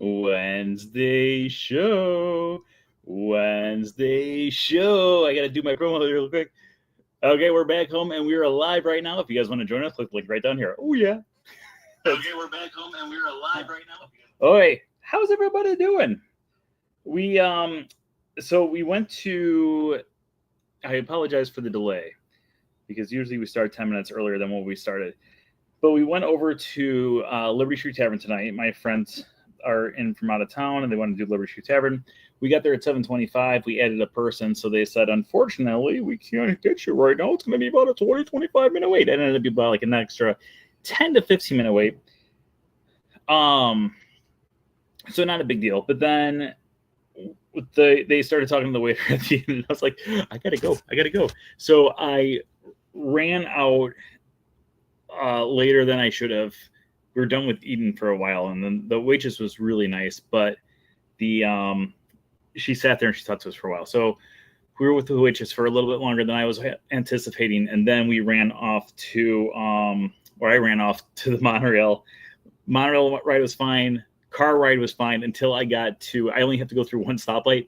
Wednesday show. Wednesday show. I got to do my promo real quick. Okay, we're back home and we're alive right now. If you guys want to join us, click right down here. Oh, yeah. Okay, we're back home and we're alive right now. Oi, how's everybody doing? So we went to, I apologize for the delay because usually we start 10 minutes earlier than what we started. But we went over to Liberty Street Tavern tonight. My friends are in from out of town and they want to do Liberty Street Tavern. We got there at 7:25. We added a person, so they said, unfortunately, we can't get you right now. It's going to be about a 20-25 minute wait. It ended up being about like an extra 10 to 15 minute wait. So not a big deal. But then they started talking to the waiter at the end, and I was like, I gotta go. So I ran out later than I should have. We were done with eating for a while, and then the waitress was really nice, but she sat there and she talked to us for a while. So we were with the waitress for a little bit longer than I was anticipating, and then we ran off to I ran off to the monorail. Monorail ride was fine. Car ride was fine until I got to. I only have to go through one stoplight.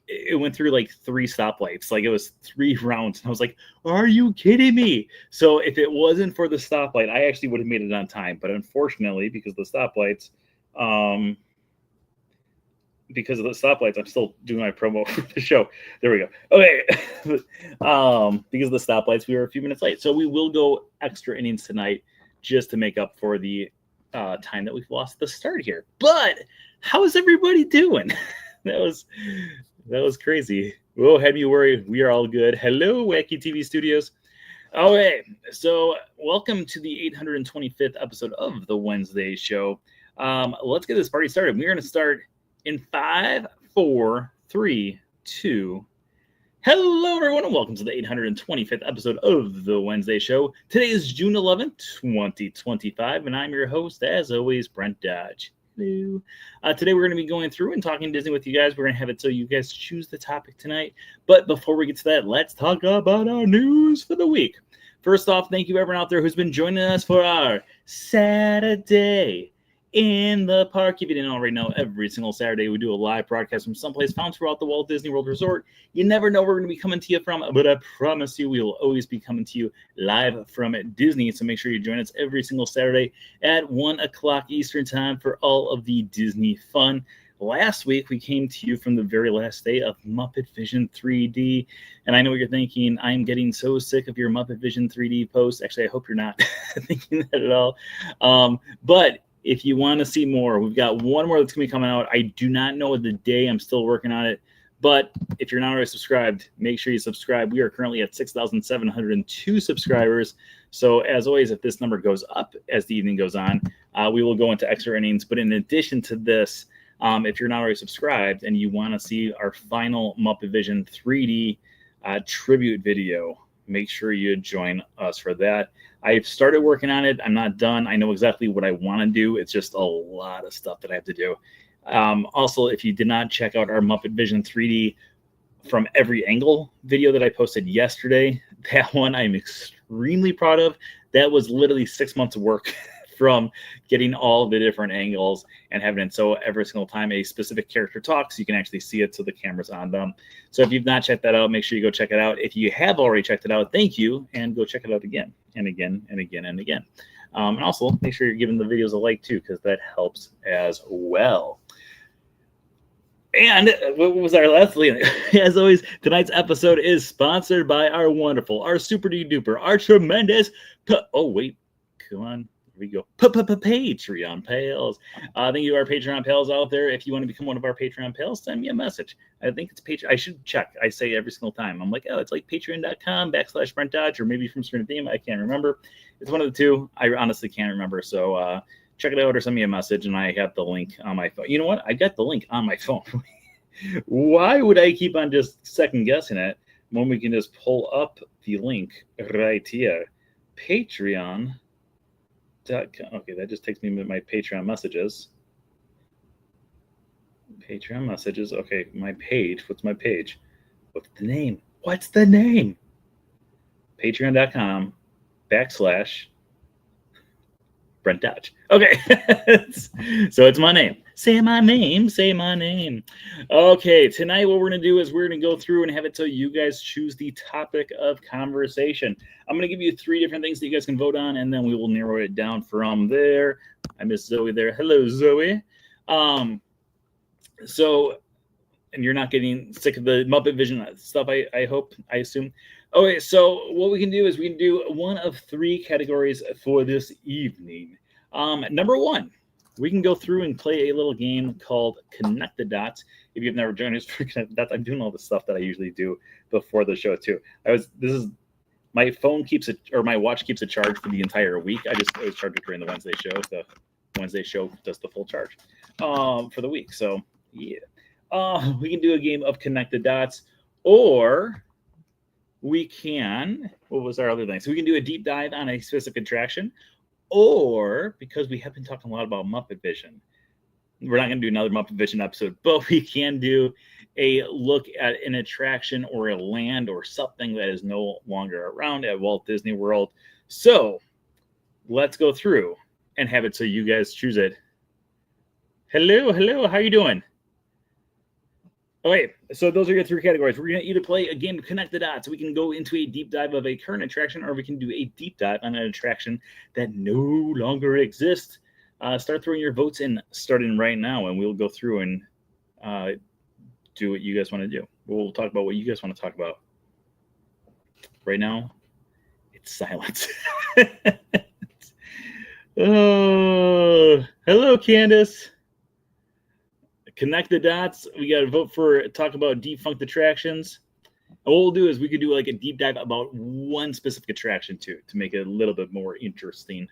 It went through like 3 stoplights. Like it was 3 rounds. And I was like, are you kidding me? So if it wasn't for the stoplight, I actually would have made it on time. But unfortunately, because of the stoplights, I'm still doing my promo for the show. There we go. Okay. Because of the stoplights, we were a few minutes late. So we will go extra innings tonight just to make up for the time that we've lost at the start here. But how is everybody doing? That was crazy. Whoa, had me worried. We are all good. Hello, Wacky TV Studios. Okay, so welcome to the 825th episode of the Wednesday show. Let's get this party started. We're going to start in 5, 4, 3, 2. Hello, everyone, and welcome to the 825th episode of the Wednesday show. Today is June 11th, 2025, and I'm your host, as always, Brent Dodge. Hello. Today we're going to be going through and talking Disney with you guys. We're going to have it so you guys choose the topic tonight. But before we get to that, let's talk about our news for the week. First off, thank you everyone out there who's been joining us for our Saturday in the park. If you didn't already know, every single Saturday we do a live broadcast from someplace found throughout the Walt Disney World Resort. You never know where we're going to be coming to you from, but I promise you we will always be coming to you live from Disney. So make sure you join us every single Saturday at 1 o'clock Eastern time for all of the Disney fun. Last week, we came to you from the very last day of Muppet Vision 3D. And I know what you're thinking. I'm getting so sick of your Muppet Vision 3D posts. Actually, I hope you're not thinking that at all. But if you want to see more, we've got one more that's going to be coming out. I do not know the day. I'm still working on it. But if you're not already subscribed, make sure you subscribe. We are currently at 6,702 subscribers. So as always, if this number goes up as the evening goes on, we will go into extra innings. But in addition to this, if you're not already subscribed and you want to see our final Muppet Vision 3D tribute video, make sure you join us for that. I've started working on it. I'm not done. I know exactly what I want to do. It's just a lot of stuff that I have to do. Also, if you did not check out our Muppet Vision 3D from every angle video that I posted yesterday, that one I'm extremely proud of. That was literally 6 months of work from getting all the different angles and having it so every single time a specific character talks, you can actually see it so the camera's on them. So if you've not checked that out, make sure you go check it out. If you have already checked it out, thank you, and go check it out again and again and again and again. And also make sure you're giving the videos a like too, because that helps as well. And what was our last thing? As always, tonight's episode is sponsored by our wonderful, our super duper, our tremendous, oh wait, come on. We go Patreon pals. Thank you to our Patreon pals out there. If you want to become one of our Patreon pals, send me a message. I think it's Patreon. I should check. I say every single time. I'm like, oh, it's like patreon.com/Brent Dodge, or maybe from Screen Theme. I can't remember. It's one of the two. I honestly can't remember. So check it out or send me a message, and I have the link on my phone. You know what? I got the link on my phone. Why would I keep on just second guessing it when we can just pull up the link right here? Patreon. Okay, that just takes me to my Patreon messages. Patreon messages. Okay, my page. What's my page? What's the name? What's the name? Patreon.com/Brent Dodge. Okay, so it's my name. Say my name, say my name. Okay, tonight what we're going to do is we're going to go through and have it so you guys choose the topic of conversation. I'm going to give you 3 different things that you guys can vote on, and then we will narrow it down from there. I miss Zoe there. Hello, Zoe. And you're not getting sick of the Muppet Vision stuff, I hope, I assume. Okay, so what we can do is we can do one of 3 categories for this evening. Number 1, we can go through and play a little game called Connect the Dots. If you've never joined us for Connect the Dots, I'm doing all the stuff that I usually do before the show too. My phone keeps it, or my watch keeps a charge for the entire week. I was charged it during the Wednesday show. The Wednesday show does the full charge for the week. So yeah. We can do a game of Connect the Dots, or we can, what was our other thing? So we can do a deep dive on a specific attraction, or because we have been talking a lot about Muppet Vision, we're not going to do another Muppet Vision episode, but we can do a look at an attraction or a land or something that is no longer around at Walt Disney World. So let's go through and have it so you guys choose it. Hello, how you doing? Okay, so those are your 3 categories. We're going to either play a game to Connect the Dots. We can go into a deep dive of a current attraction, or we can do a deep dive on an attraction that no longer exists. Start throwing your votes in starting right now, and we'll go through and do what you guys want to do. We'll talk about what you guys want to talk about. Right now, it's silence. Oh, hello, Candace. Connect the Dots. We got to vote for talk about defunct attractions. And what we'll do is we could do like a deep dive about one specific attraction too, to make it a little bit more interesting.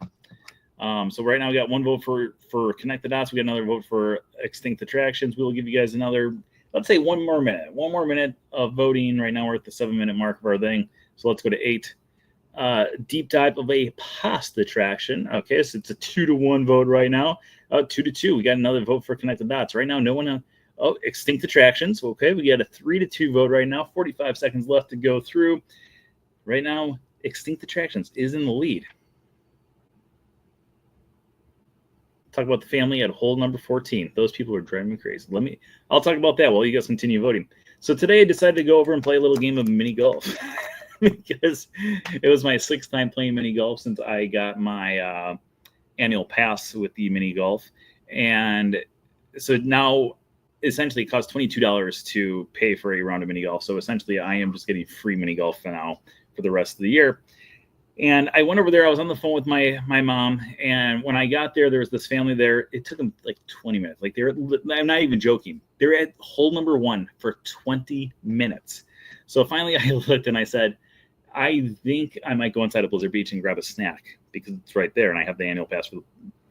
So right now we got 1 vote for Connect the Dots. We got another vote for extinct attractions. We'll give you guys another, let's say 1 more minute. 1 more minute of voting. Right now we're at the 7-minute mark of our thing. So let's go to 8. Deep dive of a past attraction. Okay, so it's a 2-to-1 vote right now. 2-to-2. We got another vote for Connect the Dots. Right now, no one. Extinct attractions. Okay, we got a 3-to-2 vote right now. 45 seconds left to go through. Right now, extinct attractions is in the lead. Talk about the family at hole number 14. Those people are driving me crazy. I'll talk about that while you guys continue voting. So today I decided to go over and play a little game of mini golf. Because it was my 6th time playing mini golf since I got my annual pass with the mini golf. And so now essentially it costs $22 to pay for a round of mini golf. So essentially I am just getting free mini golf for now for the rest of the year. And I went over there. I was on the phone with my mom. And when I got there, there was this family there. It took them like 20 minutes. Like I'm not even joking. They're at hole number 1 for 20 minutes. So finally I looked and I said, I think I might go inside of Blizzard Beach and grab a snack because it's right there, and I have the annual pass for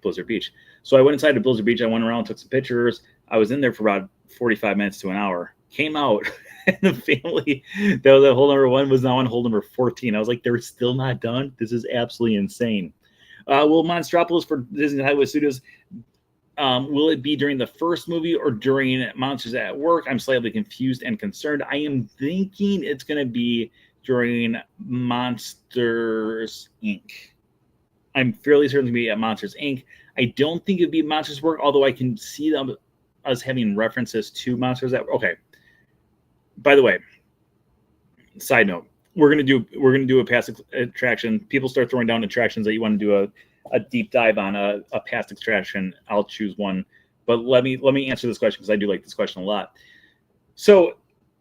Blizzard Beach. So I went inside to Blizzard Beach. I went around, took some pictures. I was in there for about 45 minutes to an hour. Came out, and the family that was at hole number 1 was now on hole number 14. I was like, they're still not done? This is absolutely insane. Will Monstropolis for Disney Hollywood Studios, will it be during the first movie or during Monsters at Work? I'm slightly confused and concerned. I am thinking it's going to be during Monsters, Inc. I'm fairly certain to be at Monsters, Inc. I don't think it'd be Monsters Work, although I can see us having references to Monsters at Work. Okay. By the way, side note, we're gonna do a past attraction. People start throwing down attractions that you want to do a deep dive on a past attraction. I'll choose one, but let me answer this question because I do like this question a lot. So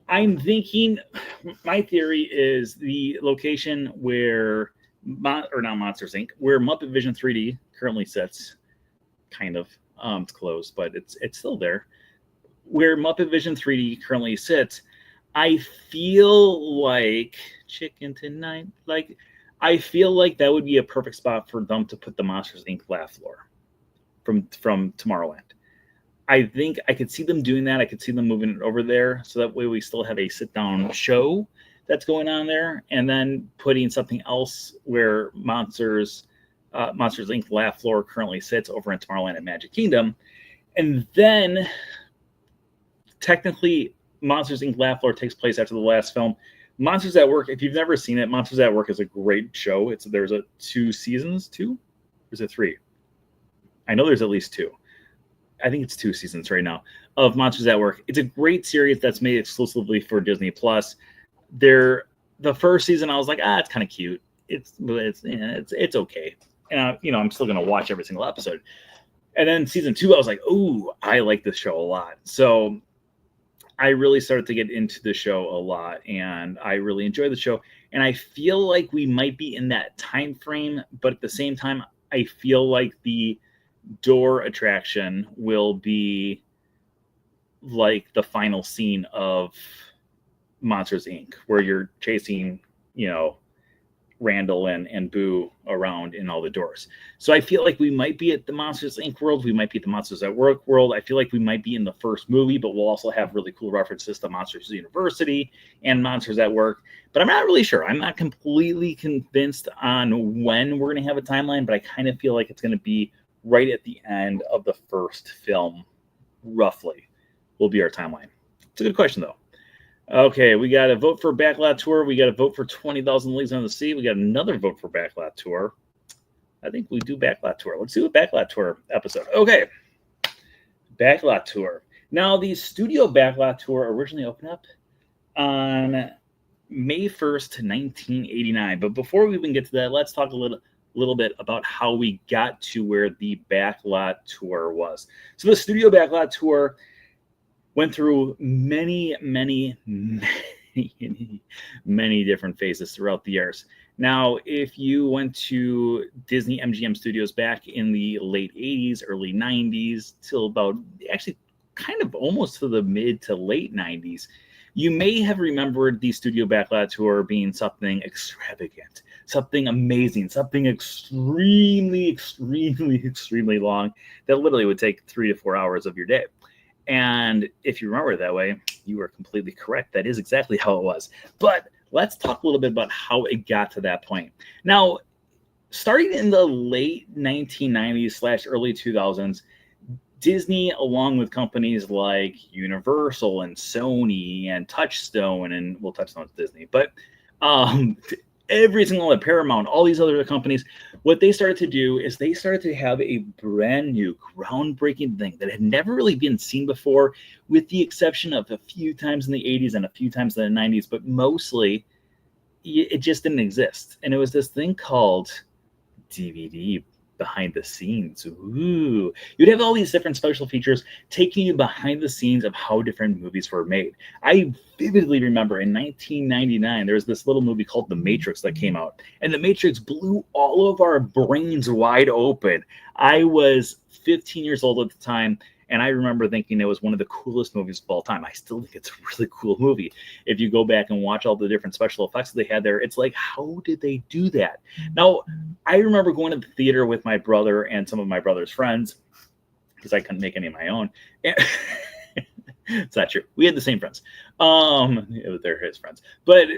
I'm thinking, my theory is the location where, or not Monsters Inc., where Muppet Vision 3D currently sits, kind of, it's closed, but it's still there. Where Muppet Vision 3D currently sits, I feel like Chicken Tonight, I feel like that would be a perfect spot for them to put the Monsters Inc. laugh floor from Tomorrowland. I think I could see them doing that. I could see them moving it over there. So that way we still have a sit-down show that's going on there. And then putting something else where Monsters Inc. laugh floor currently sits over in Tomorrowland at Magic Kingdom. And then technically Monsters Inc. laugh floor takes place after the last film. Monsters at Work, if you've never seen it, Monsters at Work is a great show. There's 2 seasons, 2? Or is it 3? I know there's at least 2. I think it's 2 seasons right now of Monsters at Work. It's a great series that's made exclusively for Disney Plus. The first season I was like, it's kind of cute. It's okay. And I'm still gonna watch every single episode. And then season 2, I was like, ooh, I like this show a lot. So I really started to get into the show a lot, and I really enjoy the show. And I feel like we might be in that time frame, but at the same time, I feel like the door attraction will be like the final scene of Monsters Inc., where you're chasing, Randall and Boo around in all the doors. So I feel like we might be at the Monsters Inc. world. We might be at the Monsters at Work world. I feel like we might be in the first movie, but we'll also have really cool references to Monsters University and Monsters at Work. But I'm not really sure. I'm not completely convinced on when we're going to have a timeline, but I kind of feel like it's going to be right at the end of the first film, roughly, will be our timeline. It's a good question, though. Okay, we got a vote for Backlot Tour. We got a vote for 20,000 Leagues on the Sea. We got another vote for Backlot Tour. I think we do Backlot Tour. Let's do a Backlot Tour episode. Okay, Backlot Tour. Now, the studio Backlot Tour originally opened up on May 1st, 1989. But before we even get to that, let's talk a little bit about how we got to where the Backlot Tour was. So the studio Backlot Tour went through many different phases throughout the years. Now, if you went to Disney MGM Studios back in the late 80s, early 90s, till about actually kind of almost to the mid to late 90s, you may have remembered the Studio Backlot Tour being something extravagant, something amazing, something extremely long that literally would take 3 to 4 hours of your day. And if you remember it that way, you are completely correct. That is exactly how it was. But let's talk a little bit about how it got to that point. Now, starting in the late 1990s / early 2000s, Disney, along with companies like Universal and Sony and Touchstone, and well, Touchstone's Disney, but every single one, Paramount, all these other companies, what they started to do is they started to have a brand new, groundbreaking thing that had never really been seen before, with the exception of a few times in the 80s and a few times in the 90s, but mostly it just didn't exist. And it was this thing called DVD behind the scenes. Ooh, you'd have all these different special features taking you behind the scenes of how different movies were made. I vividly remember in 1999, there was this little movie called The Matrix that came out, and The Matrix blew all of our brains wide open. I was 15 years old at the time, and I remember thinking it was one of the coolest movies of all time. I still think it's a really cool movie. If you go back and watch all the different special effects that they had there, it's like, how did they do that? Now, I remember going to the theater with my brother and some of my brother's friends, because I couldn't make any of my own. It's not true. We had the same friends. They're his friends. But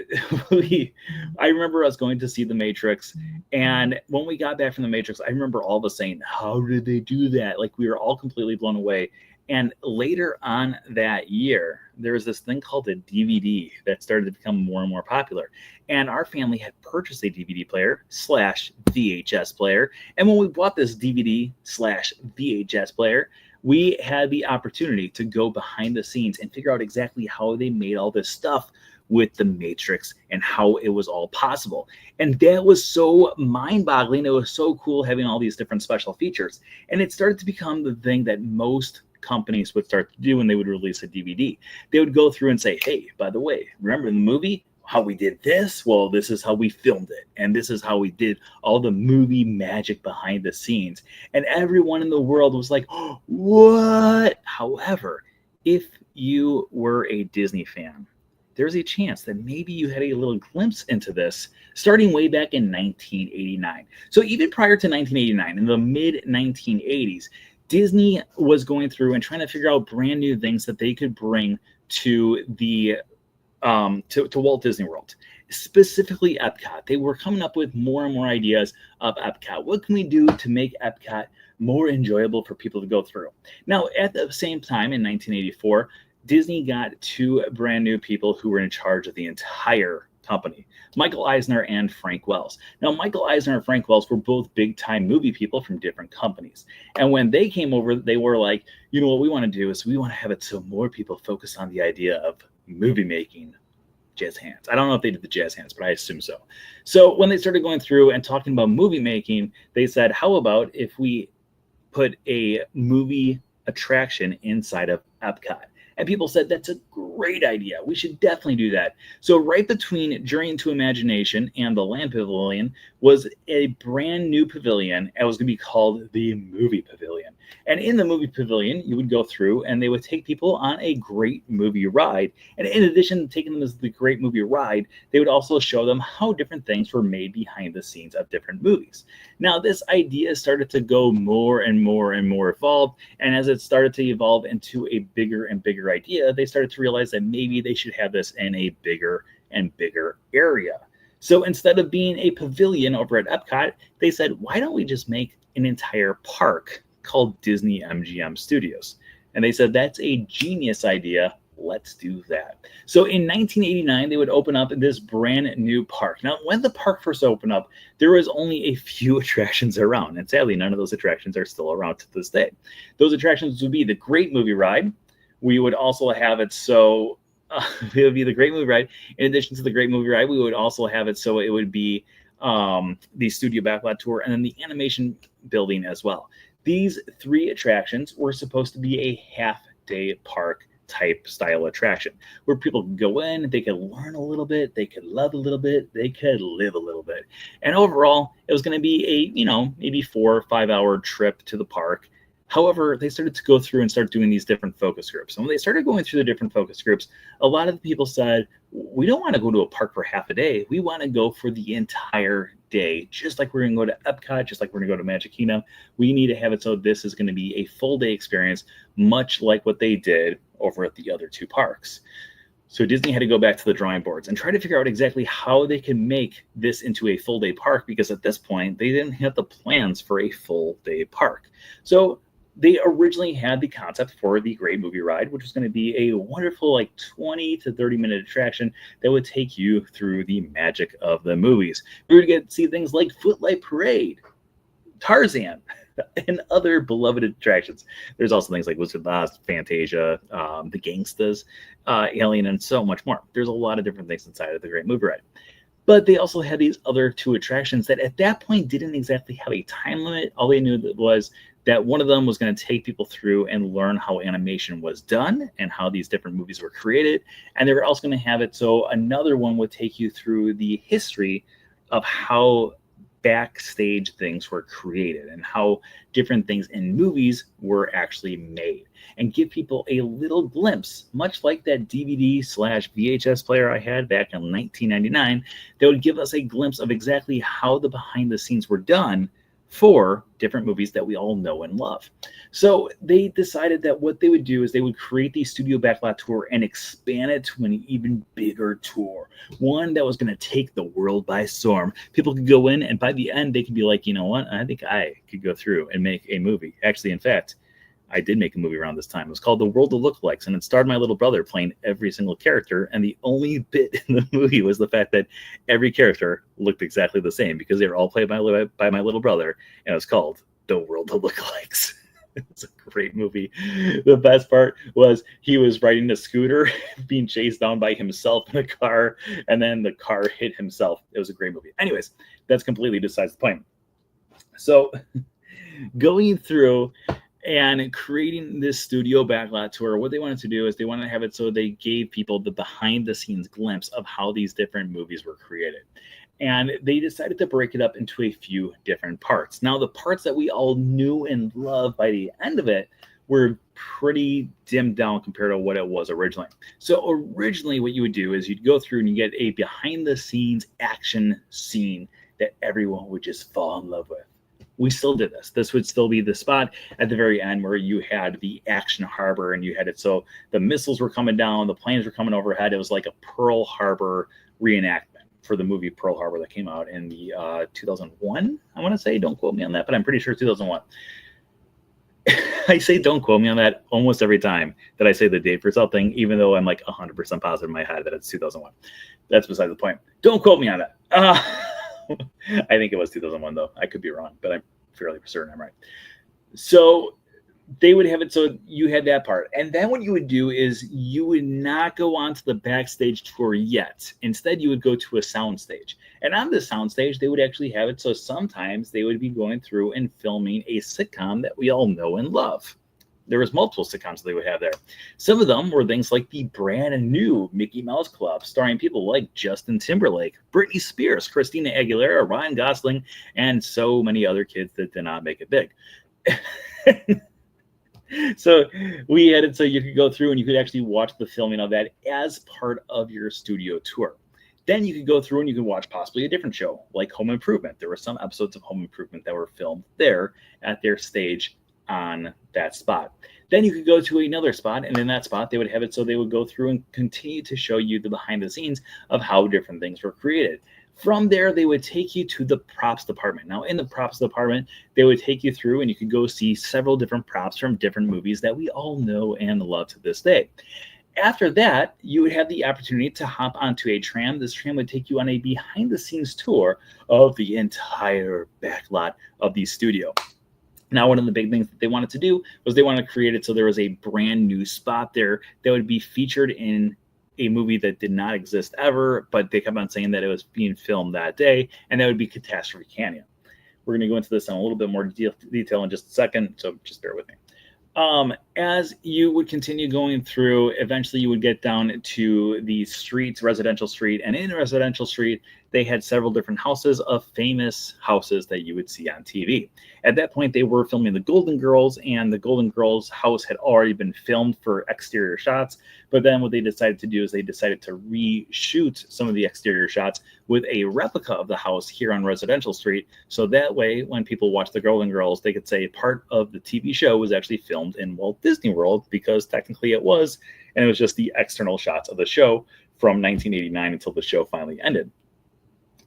I remember us going to see The Matrix, and when we got back from The Matrix, I remember all of us saying, how did they do that? Like, we were all completely blown away. And later on that year, there was this thing called a DVD that started to become more and more popular. And our family had purchased a DVD player / VHS player. And when we bought this DVD / VHS player, we had the opportunity to go behind the scenes and figure out exactly how they made all this stuff with The Matrix and how it was all possible. And that was so mind-boggling. It was so cool having all these different special features. And it started to become the thing that most companies would start to do when they would release a DVD. They would go through and say, hey, by the way, remember the movie? How we did this? Well, this is how we filmed it. And this is how we did all the movie magic behind the scenes. And everyone in the world was like, oh, what? However, if you were a Disney fan, there's a chance that maybe you had a little glimpse into this starting way back in 1989. So even prior to 1989, in the mid 1980s, Disney was going through and trying to figure out brand new things that they could bring to the to Walt Disney World, specifically Epcot. They were coming up with more and more ideas of Epcot. What can we do to make Epcot more enjoyable for people to go through? Now, at the same time, in 1984, Disney got 2 brand new people who were in charge of the entire company, Michael Eisner and Frank Wells. Now, Michael Eisner and Frank Wells were both big-time movie people from different companies. And when they came over, they were like, you know, what we want to do is we want to have it so more people focus on the idea of movie making. Jazz hands. I don't know if they did the jazz hands, but I assume so. So when they started going through and talking about movie making, they said, how about if we put a movie attraction inside of Epcot? And people said, that's a great idea. We should definitely do that. So right between Journey into Imagination and the Land Pavilion was a brand new pavilion. It was going to be called the Movie Pavilion. And in the Movie Pavilion, you would go through and they would take people on a great movie ride. And in addition to taking them as the great movie ride, they would also show them how different things were made behind the scenes of different movies. Now, this idea started to go more and more and more evolved. And as it started to evolve into a bigger and bigger idea, they started to realize that maybe they should have this in a bigger and bigger area. So instead of being a pavilion over at Epcot, they said, why don't we just make an entire park called Disney MGM Studios? And they said, that's a genius idea. Let's do that. So in 1989, they would open up this brand new park. Now, when the park first opened up, there was only a few attractions around. And sadly, none of those attractions are still around to this day. Those attractions would be the Great Movie Ride. We would also have it so it would be the Great Movie Ride. In addition to the Great Movie Ride, we would also have it so it would be the Studio Backlot Tour and then the animation building as well. These three attractions were supposed to be a half-day park type style attraction where people could go in, they could learn a little bit, they could love a little bit, they could live a little bit. And overall, it was going to be a, you know, maybe 4 or 5 hour trip to the park. However, they started to go through and start doing these different focus groups. And when they started going through the different focus groups, a lot of the people said, we don't want to go to a park for half a day. We want to go for the entire day, just like we're going to go to Epcot, just like we're going to go to Magic Kingdom. We need to have it so this is going to be a full day experience, much like what they did over at the other two parks. So Disney had to go back to the drawing boards and try to figure out exactly how they can make this into a full day park, because at this point, they didn't have the plans for a full day park. So they originally had the concept for the Great Movie Ride, which was going to be a wonderful, like 20 to 30-minute attraction that would take you through the magic of the movies. We would get to see things like Footlight Parade, Tarzan, and other beloved attractions. There's also things like Wizard of Oz, Fantasia, the Gangstas, Alien, and so much more. There's a lot of different things inside of the Great Movie Ride. But they also had these other two attractions that at that point didn't exactly have a time limit. All they knew was that one of them was going to take people through and learn how animation was done and how these different movies were created. And they were also going to have it so another one would take you through the history of how backstage things were created and how different things in movies were actually made, and give people a little glimpse, much like that DVD/VHS player I had back in 1999, that would give us a glimpse of exactly how the behind the scenes were done for different movies that we all know and love. So they decided that what they would do is they would create the Studio Backlot Tour and expand it to an even bigger tour, one that was going to take the world by storm. People could go in, and by the end, they could be like, you know what, I think I could go through and make a movie. Actually, in fact, I did make a movie around this time. It was called The World of Lookalikes, and it starred my little brother playing every single character. And the only bit in the movie was the fact that every character looked exactly the same because they were all played by my little brother, and it was called The World of Lookalikes. It's a great movie. The best part was he was riding a scooter, being chased down by himself in a car, and then the car hit himself. It was a great movie. Anyways, that's completely besides the point. So going through and creating this Studio Backlot Tour, what they wanted to do is they wanted to have it so they gave people the behind the scenes glimpse of how these different movies were created. And they decided to break it up into a few different parts. Now, the parts that we all knew and loved by the end of it were pretty dimmed down compared to what it was originally. So originally what you would do is you'd go through and you get a behind the scenes action scene that everyone would just fall in love with. We still did this. This would still be the spot at the very end where you had the action harbor and you had it so the missiles were coming down, the planes were coming overhead. It was like a Pearl Harbor reenactment for the movie Pearl Harbor that came out in the 2001, I want to say. Don't quote me on that, but I'm pretty sure 2001. I say don't quote me on that almost every time that I say the date for something, even though I'm like 100% positive in my head that it's 2001. That's beside the point. Don't quote me on that. I think it was 2001 though. I could be wrong, but I'm fairly certain I'm right. So they would have it so you had that part. And then what you would do is you would not go on to the backstage tour yet. Instead, you would go to a sound stage. And on the sound stage, they would actually have it so sometimes they would be going through and filming a sitcom that we all know and love. There was multiple sitcoms they would have there. Some of them were things like the brand new Mickey Mouse Club, starring people like Justin Timberlake, Britney Spears, Christina Aguilera, Ryan Gosling, and so many other kids that did not make it big. So we had it so you could go through and you could actually watch the filming of that as part of your studio tour. Then you could go through and you could watch possibly a different show like Home Improvement. There were some episodes of Home Improvement that were filmed there at their stage on that spot. Then you could go to another spot, and in that spot they would have it so they would go through and continue to show you the behind the scenes of how different things were created. From there, they would take you to the props department. Now, in the props department, they would take you through and you could go see several different props from different movies that we all know and love to this day. After that, you would have the opportunity to hop onto a tram. This tram would take you on a behind the scenes tour of the entire backlot of the studio. Now, one of the big things that they wanted to do was they wanted to create it so there was a brand new spot there that would be featured in a movie that did not exist ever, but they kept on saying that it was being filmed that day, and that would be Catastrophe Canyon. We're going to go into this in a little bit more detail in just a second, so just bear with me. As you would continue going through, eventually you would get down to the streets, residential street, and in residential street, they had several different houses of famous houses that you would see on TV. At that point, they were filming the Golden Girls, and the Golden Girls house had already been filmed for exterior shots. But then what they decided to do is they decided to reshoot some of the exterior shots with a replica of the house here on Residential Street. So that way, when people watch the Golden Girls, they could say part of the TV show was actually filmed in Walt Disney World, because technically it was, and it was just the external shots of the show from 1989 until the show finally ended.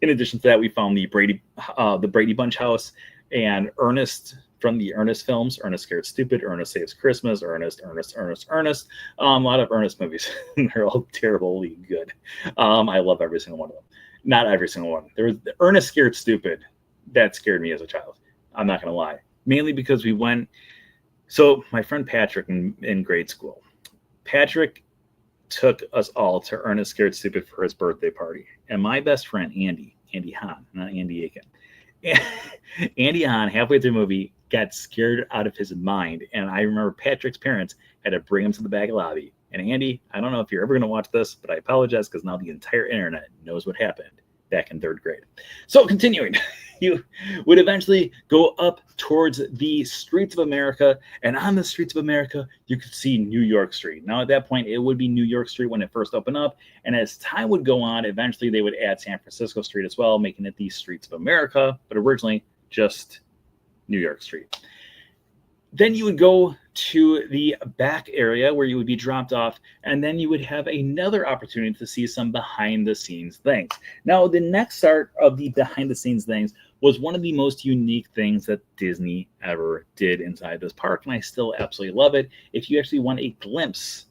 In addition to that, we found the Brady Bunch house and Ernest from the Ernest films. Ernest Scared Stupid, Ernest Saves Christmas, Ernest. A lot of Ernest movies. They're all terribly good. I love every single one of them. Not every single one. There was Ernest Scared Stupid. That scared me as a child. I'm not going to lie. Mainly because we went. So my friend Patrick in grade school. Patrick took us all to Ernest Scared Stupid for his birthday party. And my best friend, Andy Hahn, not Andy Aiken. Andy Hahn, halfway through the movie, got scared out of his mind. And I remember Patrick's parents had to bring him to the back lobby. And Andy, I don't know if you're ever going to watch this, but I apologize because now the entire internet knows what happened back in third grade. So continuing, you would eventually go up towards the streets of America, and on the streets of America, you could see New York Street. Now, at that point, it would be New York Street when it first opened up, and as time would go on, eventually they would add San Francisco Street as well, making it the streets of America, but originally just New York Street. Then you would go to the back area where you would be dropped off, and then you would have another opportunity to see some behind the scenes things. Now, the next start of the behind the scenes things was one of the most unique things that Disney ever did inside this park, and I still absolutely love it. If you actually want a glimpse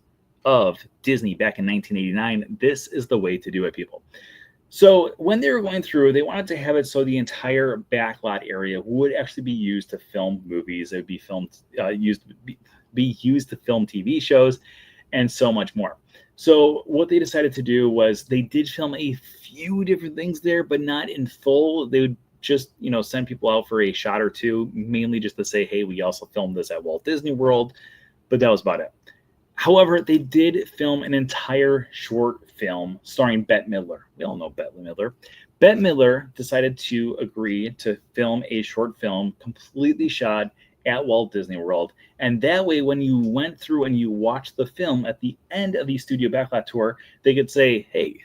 of Disney back in 1989, this is the way to do it, people. So when they were going through, they wanted to have it so the entire backlot area would actually be used to film movies. It would be used to film TV shows, and so much more. So what they decided to do was they did film a few different things there, but not in full. They would just, send people out for a shot or two, mainly just to say, hey, we also filmed this at Walt Disney World, but that was about it. However, they did film an entire short film starring Bette Midler. We all know Bette Midler. Bette Midler decided to agree to film a short film completely shot at Walt Disney World. And that way, when you went through and you watched the film at the end of the studio backlot tour, they could say, hey,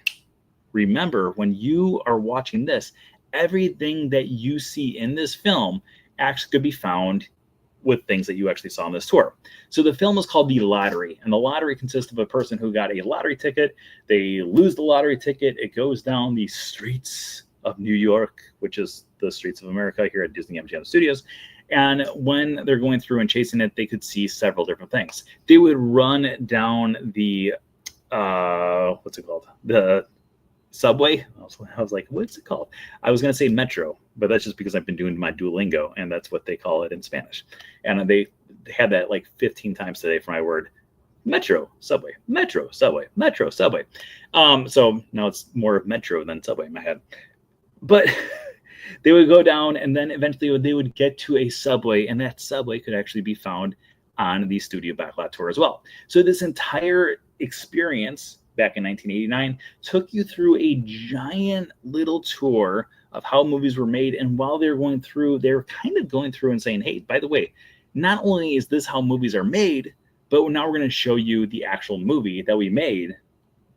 remember, when you are watching this, everything that you see in this film actually could be found with things that you actually saw on this tour. So the film is called The Lottery, and the lottery consists of a person who got a lottery ticket. They lose the lottery ticket. It goes down the streets of New York, which is the streets of America here at Disney MGM Studios, And when they're going through and chasing it, they could see several different things. They would run down the what's it called? The subway. I was like, what's it called? I was going to say metro, but that's just because I've been doing my Duolingo, and that's what they call it in Spanish. And they had that like 15 times today for my word. Metro, subway, metro, subway, metro, subway. So now it's more metro than subway in my head. But they would go down, and then eventually they would get to a subway, and that subway could actually be found on the Studio Backlot Tour as well. So this entire experience back in 1989 took you through a giant little tour of how movies were made. And while they were going through, they were kind of going through and saying, hey, by the way, not only is this how movies are made, but now we're going to show you the actual movie that we made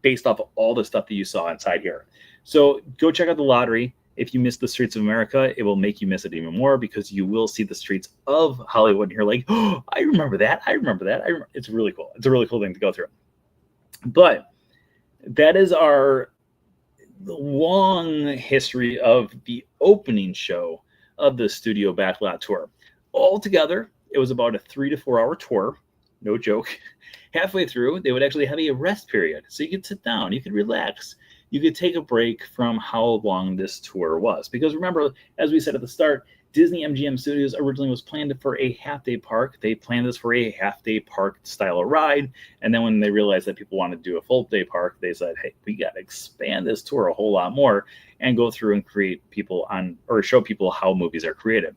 based off of all the stuff that you saw inside here. So go check out the lottery. If you miss the streets of America, it will make you miss it even more, because you will see the streets of Hollywood and you're like, oh, I remember that. I remember that. It's really cool. It's a really cool thing to go through. But that is our long history of the opening show of the Studio Backlot Tour. Altogether, it was about a 3 to 4 hour tour. No joke. Halfway through, they would actually have a rest period. So you could sit down, you could relax, you could take a break from how long this tour was. Because remember, as we said at the start, Disney MGM Studios originally was planned for a half-day park. They planned this for a half-day park style of ride. And then when they realized that people wanted to do a full-day park, they said, hey, we got to expand this tour a whole lot more and go through and create people on, or show people how movies are created.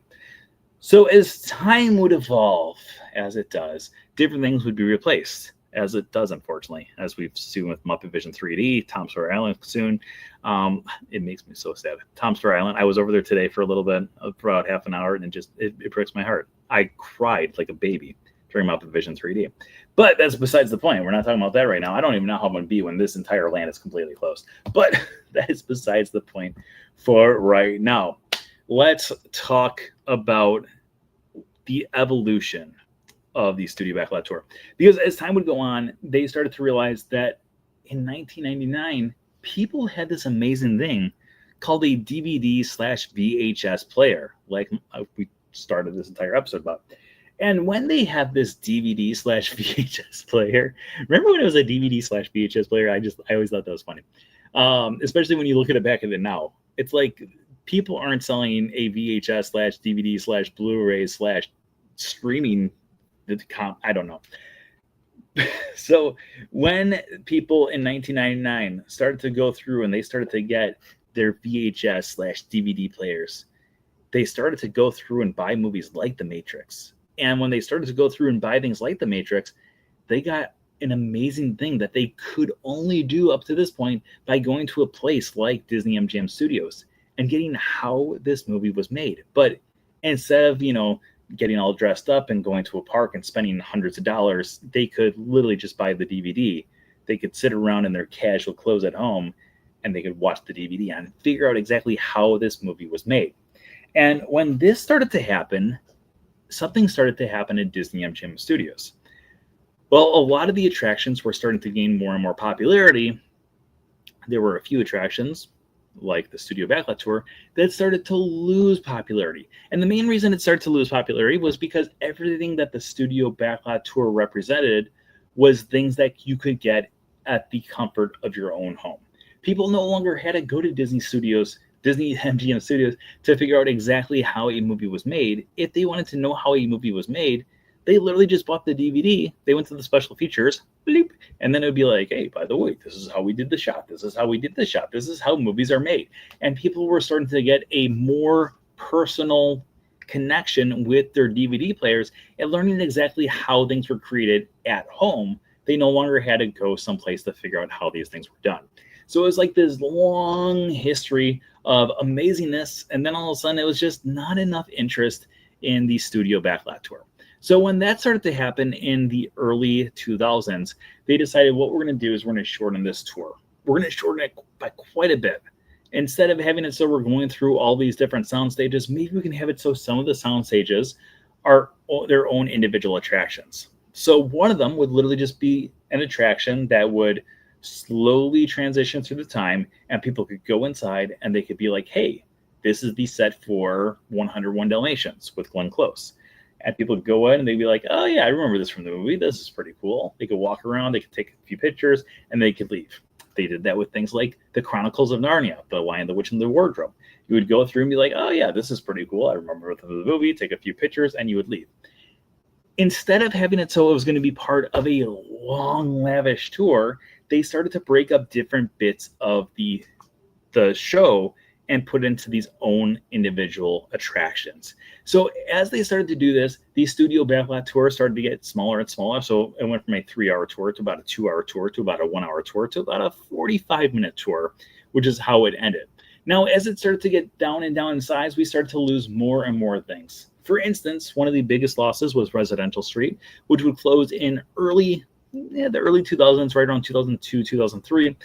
So as time would evolve, as it does, different things would be replaced, as it does, unfortunately, as we've seen with Muppet Vision 3D, Tom Sawyer Island soon. It makes me so sad. Tom Sawyer Island, I was over there today for a little bit, for about half an hour, and it breaks my heart. I cried like a baby during Muppet Vision 3D. But that's besides the point. We're not talking about that right now. I don't even know how I'm going to be when this entire land is completely closed. But that is besides the point for right now. Let's talk about the evolution of the Studio Backlot Tour. Because as time would go on, they started to realize that in 1999, people had this amazing thing called a DVD/VHS player, like we started this entire episode about. And when they have this DVD/VHS player, remember when it was a DVD/VHS player? I always thought that was funny. Especially when you look at it back at it now. It's like people aren't selling a VHS/DVD/Blu-ray/streaming. I don't know. So when people in 1999 started to go through and they started to get their VHS/DVD players, they started to go through and buy movies like The Matrix. And when they started to go through and buy things like The Matrix, they got an amazing thing that they could only do up to this point by going to a place like Disney MGM Studios and getting how this movie was made. But instead of, getting all dressed up and going to a park and spending hundreds of dollars, they could literally just buy the DVD. They could sit around in their casual clothes at home and they could watch the DVD and figure out exactly how this movie was made. And when this started to happen, something started to happen at Disney MGM Studios. Well, a lot of the attractions were starting to gain more and more popularity. There were a few attractions, like the Studio Backlot Tour, that started to lose popularity. And the main reason it started to lose popularity was because everything that the Studio Backlot Tour represented was things that you could get at the comfort of your own home. People no longer had to go to Disney MGM Studios, to figure out exactly how a movie was made. If they wanted to know how a movie was made, they literally just bought the DVD. They went to the special features, bloop, and then it would be like, hey, by the way, this is how we did the shot. This is how we did the shot. This is how movies are made. And people were starting to get a more personal connection with their DVD players and learning exactly how things were created at home. They no longer had to go someplace to figure out how these things were done. So it was like this long history of amazingness, and then all of a sudden it was just not enough interest in the Studio Backlot Tour. So when that started to happen in the early 2000s, they decided what we're going to do is we're going to shorten this tour. We're going to shorten it by quite a bit. Instead of having it so we're going through all these different sound stages, maybe we can have it so some of the sound stages are their own individual attractions. So one of them would literally just be an attraction that would slowly transition through the time, and people could go inside and they could be like, hey, this is the set for 101 Dalmatians with Glenn Close. And people would go in and they'd be like, oh yeah, I remember this from the movie. This is pretty cool. They could walk around, they could take a few pictures, and they could leave. They did that with things like the Chronicles of Narnia, The Lion, the Witch, and the Wardrobe. You would go through and be like, oh yeah, this is pretty cool. I remember the movie, take a few pictures, and you would leave. Instead of having it so it was going to be part of a long, lavish tour, they started to break up different bits of the show and put into these own individual attractions. So as they started to do this, the studio backlot tour started to get smaller and smaller. So it went from a 3-hour tour to about a 2-hour tour to about a 1-hour tour to about a 45-minute tour, which is how it ended. Now, as it started to get down and down in size, we started to lose more and more things. For instance, one of the biggest losses was Residential Street, which would close in the early 2000s, right around 2002, 2003,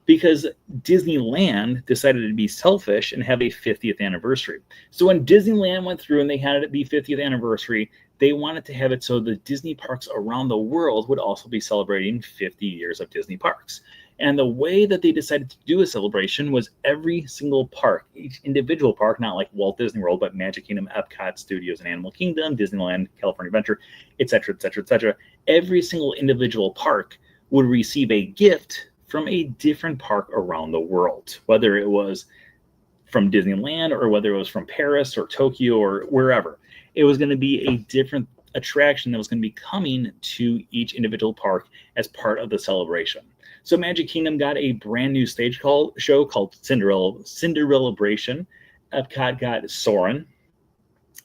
because Disneyland decided to be selfish and have a 50th anniversary. So when Disneyland went through and they had it be 50th anniversary, they wanted to have it so the Disney parks around the world would also be celebrating 50 years of Disney parks. And the way that they decided to do a celebration was every single park, each individual park, not like Walt Disney World, but Magic Kingdom, Epcot, Studios and Animal Kingdom, Disneyland, California Adventure, etc., etc., etc. Every single individual park would receive a gift from a different park around the world, whether it was from Disneyland or whether it was from Paris or Tokyo or wherever. It was going to be a different attraction that was going to be coming to each individual park as part of the celebration. So Magic Kingdom got a brand new stage show called Cinderellabration. Epcot got Soarin',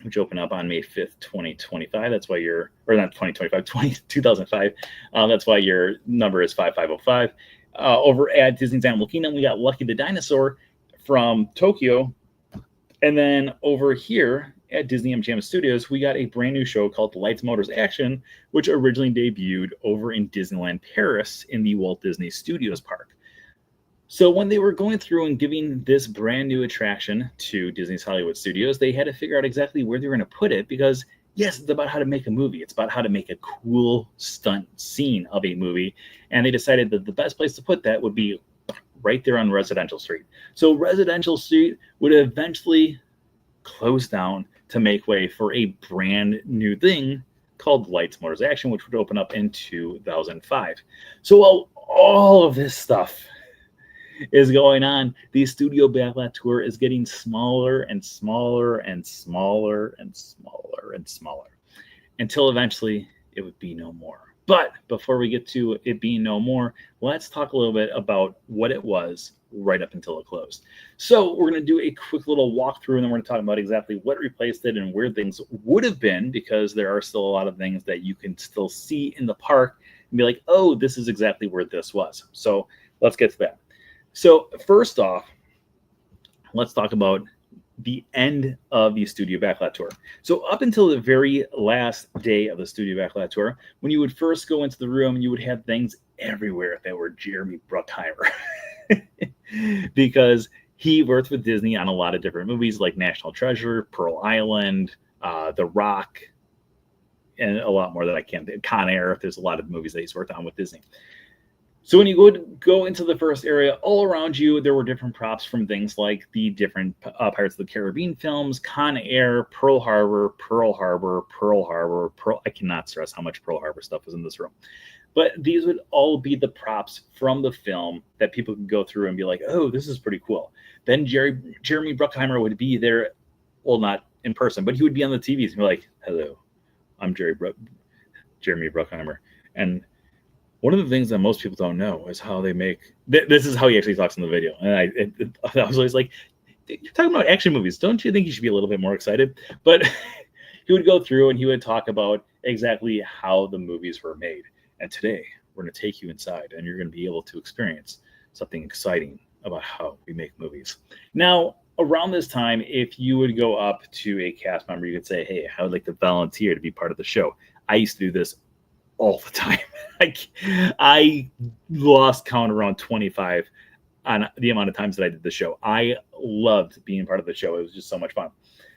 which opened up on May 5th, 2025. That's why or not 2025, 2005. That's why your number is 5505. Over at Disney's Animal Kingdom, we got Lucky the Dinosaur from Tokyo. And then over here at Disney MGM Studios, we got a brand new show called Lights, Motors, Action, which originally debuted over in Disneyland Paris in the Walt Disney Studios park. So when they were going through and giving this brand new attraction to Disney's Hollywood Studios, they had to figure out exactly where they were going to put it because, yes, it's about how to make a movie. It's about how to make a cool stunt scene of a movie. And they decided that the best place to put that would be right there on Residential Street. So Residential Street would eventually close down to make way for a brand new thing called Lights, Motors, Action, which would open up in 2005. So while all of this stuff is going on, the studio backlot tour is getting smaller and smaller and smaller and smaller and smaller until eventually it would be no more. But before we get to it being no more, let's talk a little bit about what it was right up until it closed. So we're going to do a quick little walkthrough, and then we're going to talk about exactly what replaced it and where things would have been, because there are still a lot of things that you can still see in the park and be like, oh, this is exactly where this was. So let's get to that. So first off, let's talk about the end of the studio backlot tour. So up until the very last day of the studio backlot tour, when you would first go into the room, you would have things everywhere that were Jeremy Bruckheimer because he worked with Disney on a lot of different movies like National Treasure, Pearl Island, The Rock, and a lot more that I can't think. Con Air. There's a lot of movies that he's worked on with Disney. So when you would go into the first area, all around you, there were different props from things like the different Pirates of the Caribbean films, Con Air, Pearl Harbor. I cannot stress how much Pearl Harbor stuff was in this room. But these would all be the props from the film that people could go through and be like, oh, this is pretty cool. Then Jeremy Bruckheimer would be there, well, not in person, but he would be on the TVs and be like, hello, I'm Jeremy Bruckheimer. And one of the things that most people don't know is how they make. This is how he actually talks in the video, and I was always like, "You're talking about action movies, don't you think you should be a little bit more excited?" But he would go through and he would talk about exactly how the movies were made. And today we're going to take you inside, and you're going to be able to experience something exciting about how we make movies. Now, around this time, if you would go up to a cast member, you could say, "Hey, I would like to volunteer to be part of the show." I used to do this all the time. I lost count around 25 on the amount of times that I did the show. I loved being part of the show. It was just so much fun.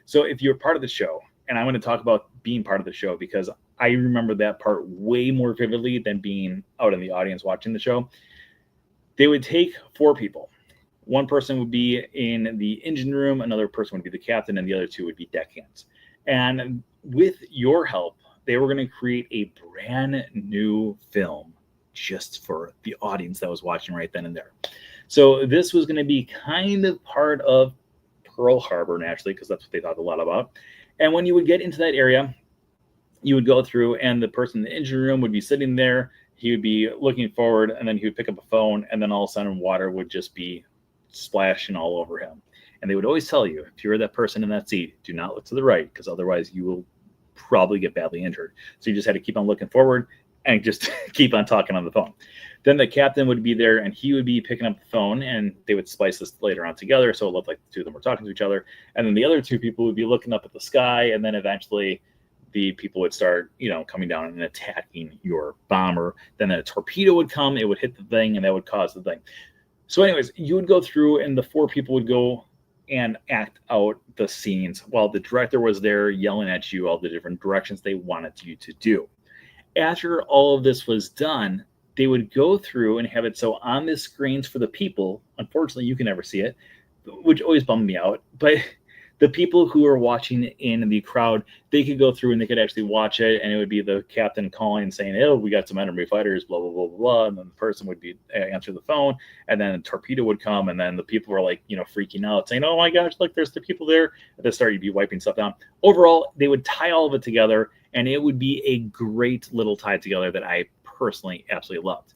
So if you're part of the show, and I want to talk about being part of the show because I remember that part way more vividly than being out in the audience watching the show. They would take 4 people. One person would be in the engine room, another person would be the captain, and the other two would be deckhands. And with your help, they were going to create a brand new film just for the audience that was watching right then and there. So this was going to be kind of part of Pearl Harbor, naturally, because that's what they thought a lot about. And when you would get into that area, you would go through, and the person in the engine room would be sitting there. He would be looking forward, and then he would pick up a phone, and then all of a sudden water would just be splashing all over him. And they would always tell you, if you're that person in that seat, do not look to the right, because otherwise you will probably get badly injured. So you just had to keep on looking forward and just keep on talking on the phone. Then the captain would be there, and he would be picking up the phone, and they would splice this later on together, so it looked like the two of them were talking to each other. And then the other two people would be looking up at the sky, and then eventually the people would start, coming down and attacking your bomber. Then a torpedo would come, it would hit the thing, and that would cause the thing. So anyways, you would go through, and the four people would go and act out the scenes while the director was there yelling at you all the different directions they wanted you to do. After all of this was done, they would go through and have it so on the screens for the people. Unfortunately, you can never see it, which always bummed me out. But the people who are watching in the crowd, they could go through and they could actually watch it, and it would be the captain calling and saying, "Oh, we got some enemy fighters, blah, blah, blah, blah, blah." And then the person would be answer the phone, and then a torpedo would come, and then the people were like, freaking out, saying, "Oh my gosh, look, there's the people there." At the start, you'd be wiping stuff down. Overall, they would tie all of it together, and it would be a great little tie together that I personally absolutely loved.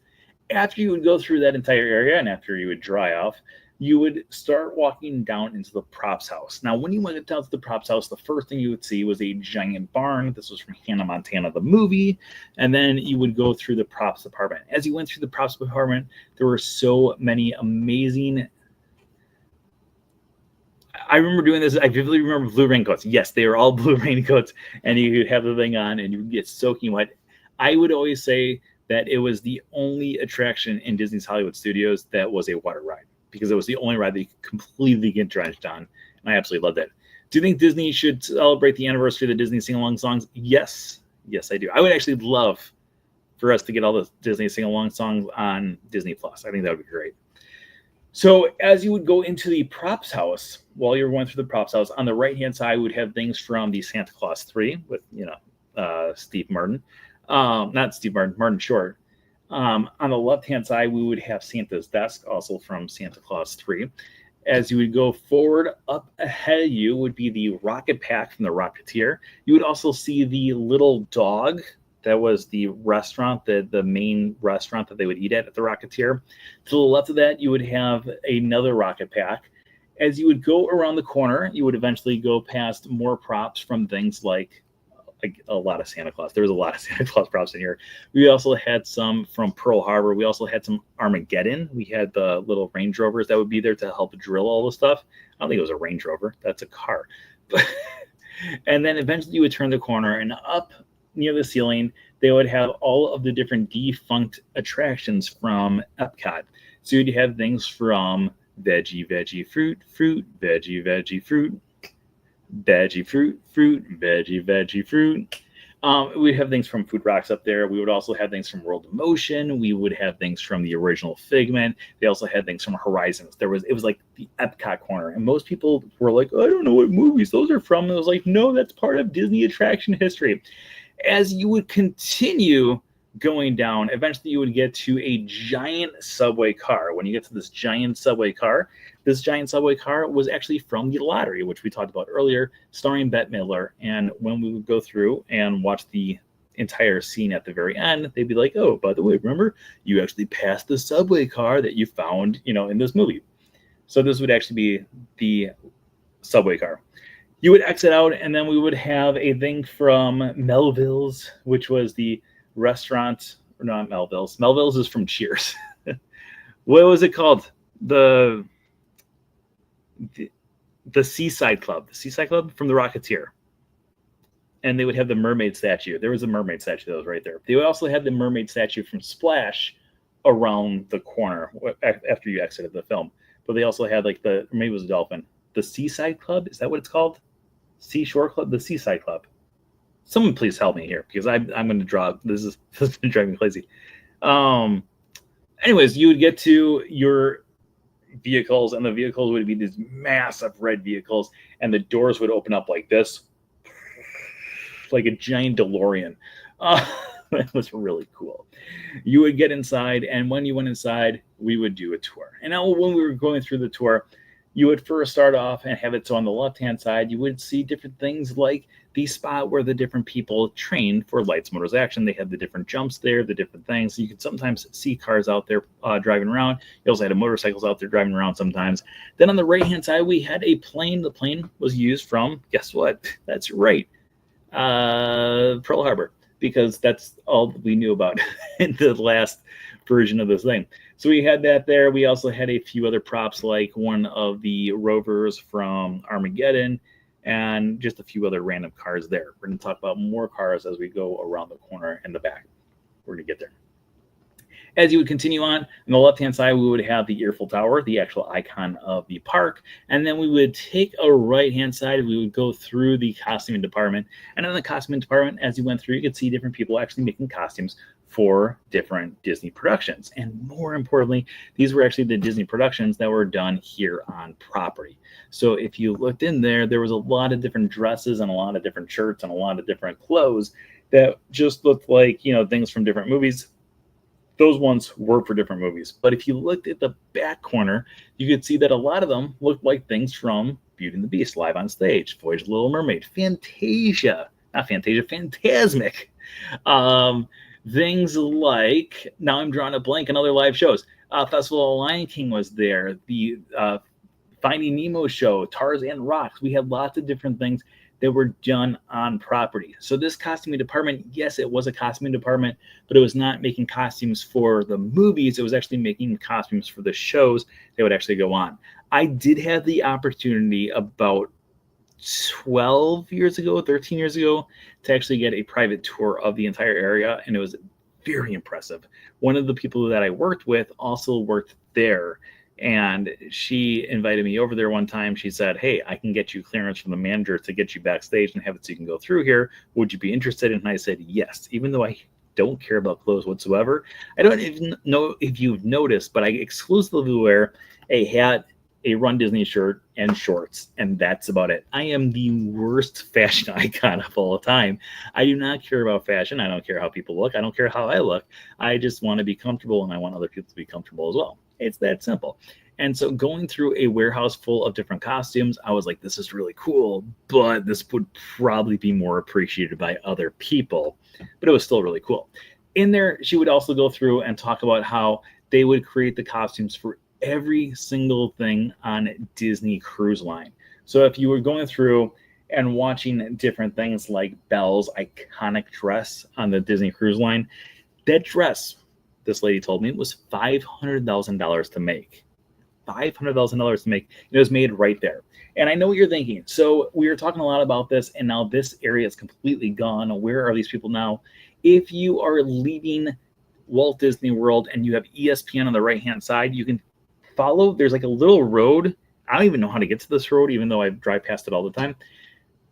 After you would go through that entire area, and after you would dry off, you would start walking down into the props house. Now, when you went down to the props house, the first thing you would see was a giant barn. This was from Hannah Montana, the movie. And then you would go through the props department. As you went through the props department, there were so many amazing... I remember doing this. I vividly remember blue raincoats. Yes, they were all blue raincoats, and you could have the thing on, and you would get soaking wet. I would always say that it was the only attraction in Disney's Hollywood Studios that was a water ride, because it was the only ride that you could completely get drenched on. And I absolutely loved it. Do you think Disney should celebrate the anniversary of the Disney sing-along songs? Yes. Yes, I do. I would actually love for us to get all the Disney sing-along songs on Disney Plus. I think that would be great. So as you would go into the props house, while you're going through the props house, on the right-hand side, we would have things from the Santa Claus 3 with, Steve Martin. Not Steve Martin, Martin Short. On the left-hand side, we would have Santa's desk, also from Santa Claus 3. As you would go forward, up ahead of you would be the Rocket Pack from the Rocketeer. You would also see the little dog. That was the restaurant, the main restaurant that they would eat at the Rocketeer. To the left of that, you would have another Rocket Pack. As you would go around the corner, you would eventually go past more props from things like a lot of Santa Claus. There was a lot of Santa Claus props in here. We also had some from Pearl Harbor. We also had some Armageddon. We had the little Range Rovers that would be there to help drill all the stuff. I don't think it was a Range Rover. That's a car. And then eventually you would turn the corner, and up near the ceiling, they would have all of the different defunct attractions from Epcot. So you'd have things from veggie, fruit, veggie, fruit, veggie, fruit, veggie, fruit. We'd have things from Food Rocks up there. We would also have things from World of Motion. We would have things from the original Figment. They also had things from Horizons. It was like the Epcot corner. And most people were like, "I don't know what movies those are from." And it was like, no, that's part of Disney attraction history. As you would continue going down, eventually you would get to a giant subway car. When you get to this giant subway car was actually from The Lottery, which we talked about earlier, starring Bette Midler. And when we would go through and watch the entire scene at the very end, they'd be like, "Oh, by the way, remember, you actually passed the subway car that you found, in this movie." So this would actually be the subway car. You would exit out, and then we would have a thing from Melville's, which was the restaurant. Or not Melville's. Melville's is from Cheers. What was it called? The Seaside Club. The Seaside Club from the Rocketeer. And they would have the mermaid statue. There was a mermaid statue that was right there. They would also have the mermaid statue from Splash around the corner after you exited the film. But they also had maybe it was a dolphin. The Seaside Club? Is that what it's called? Seashore Club? The Seaside Club. Someone please help me here, because I'm going to draw. This is driving me crazy. Anyways, you would get to your vehicles, and the vehicles would be these massive red vehicles, and the doors would open up like this, like a giant DeLorean. That was really cool. You would get inside, and when you went inside, we would do a tour. And now when we were going through the tour, you would first start off and have it so on the left-hand side, you would see different things like the spot where the different people trained for Lights, Motors, Action. They had the different jumps there, the different things. So you could sometimes see cars out there driving around. You also had motorcycles out there driving around sometimes. Then on the right-hand side, we had a plane. The plane was used from, guess what? That's right, Pearl Harbor, because that's all we knew about in the last version of this thing. So we had that there. We also had a few other props, like one of the rovers from Armageddon, and just a few other random cars there. We're going to talk about more cars as we go around the corner in the back. We're going to get there. As you would continue on the left-hand side, we would have the Eiffel Tower, the actual icon of the park. And then we would take a right-hand side, we would go through the costuming department. And in the costuming department, as you went through, you could see different people actually making costumes for different Disney productions. And more importantly, these were actually the Disney productions that were done here on property. So if you looked in there, there was a lot of different dresses and a lot of different shirts and a lot of different clothes that just looked like, things from different movies. Those ones were for different movies. But if you looked at the back corner, you could see that a lot of them looked like things from Beauty and the Beast, Live on Stage, Voyage of the Little Mermaid, Fantasia, not Fantasia, Fantasmic. Things like, now I'm drawing a blank on other live shows. Festival of Lion King was there. The Finding Nemo show, Tarzan Rocks. We had lots of different things that were done on property. So this costuming department, yes, it was a costuming department, but it was not making costumes for the movies. It was actually making costumes for the shows that would actually go on. I did have the opportunity about 12 years ago, 13 years ago, to actually get a private tour of the entire area, and it was very impressive. One of the people that I worked with also worked there, and she invited me over there one time. She said, "Hey, I can get you clearance from the manager to get you backstage and have it so you can go through here. Would you be interested?" And I said, yes, even though I don't care about clothes whatsoever. I don't even know if you've noticed, but I exclusively wear a hat, a Run Disney shirt, and shorts, and that's about it. I am the worst fashion icon of all time. I do not care about fashion. I don't care how people look. I don't care how I look. I just want to be comfortable, and I want other people to be comfortable as well. It's that simple. And so going through a warehouse full of different costumes, I was like, this is really cool, but this would probably be more appreciated by other people. But it was still really cool. In there, she would also go through and talk about how they would create the costumes for every single thing on Disney Cruise Line. So if you were going through and watching different things like Belle's iconic dress on the Disney Cruise Line, that dress, this lady told me, it was $500,000 to make. $500,000 to make. It was made right there. And I know what you're thinking. So we were talking a lot about this, and now this area is completely gone. Where are these people now? If you are leaving Walt Disney World and you have ESPN on the right-hand side, you can follow. There's like a little road. I don't even know how to get to this road, even though I drive past it all the time.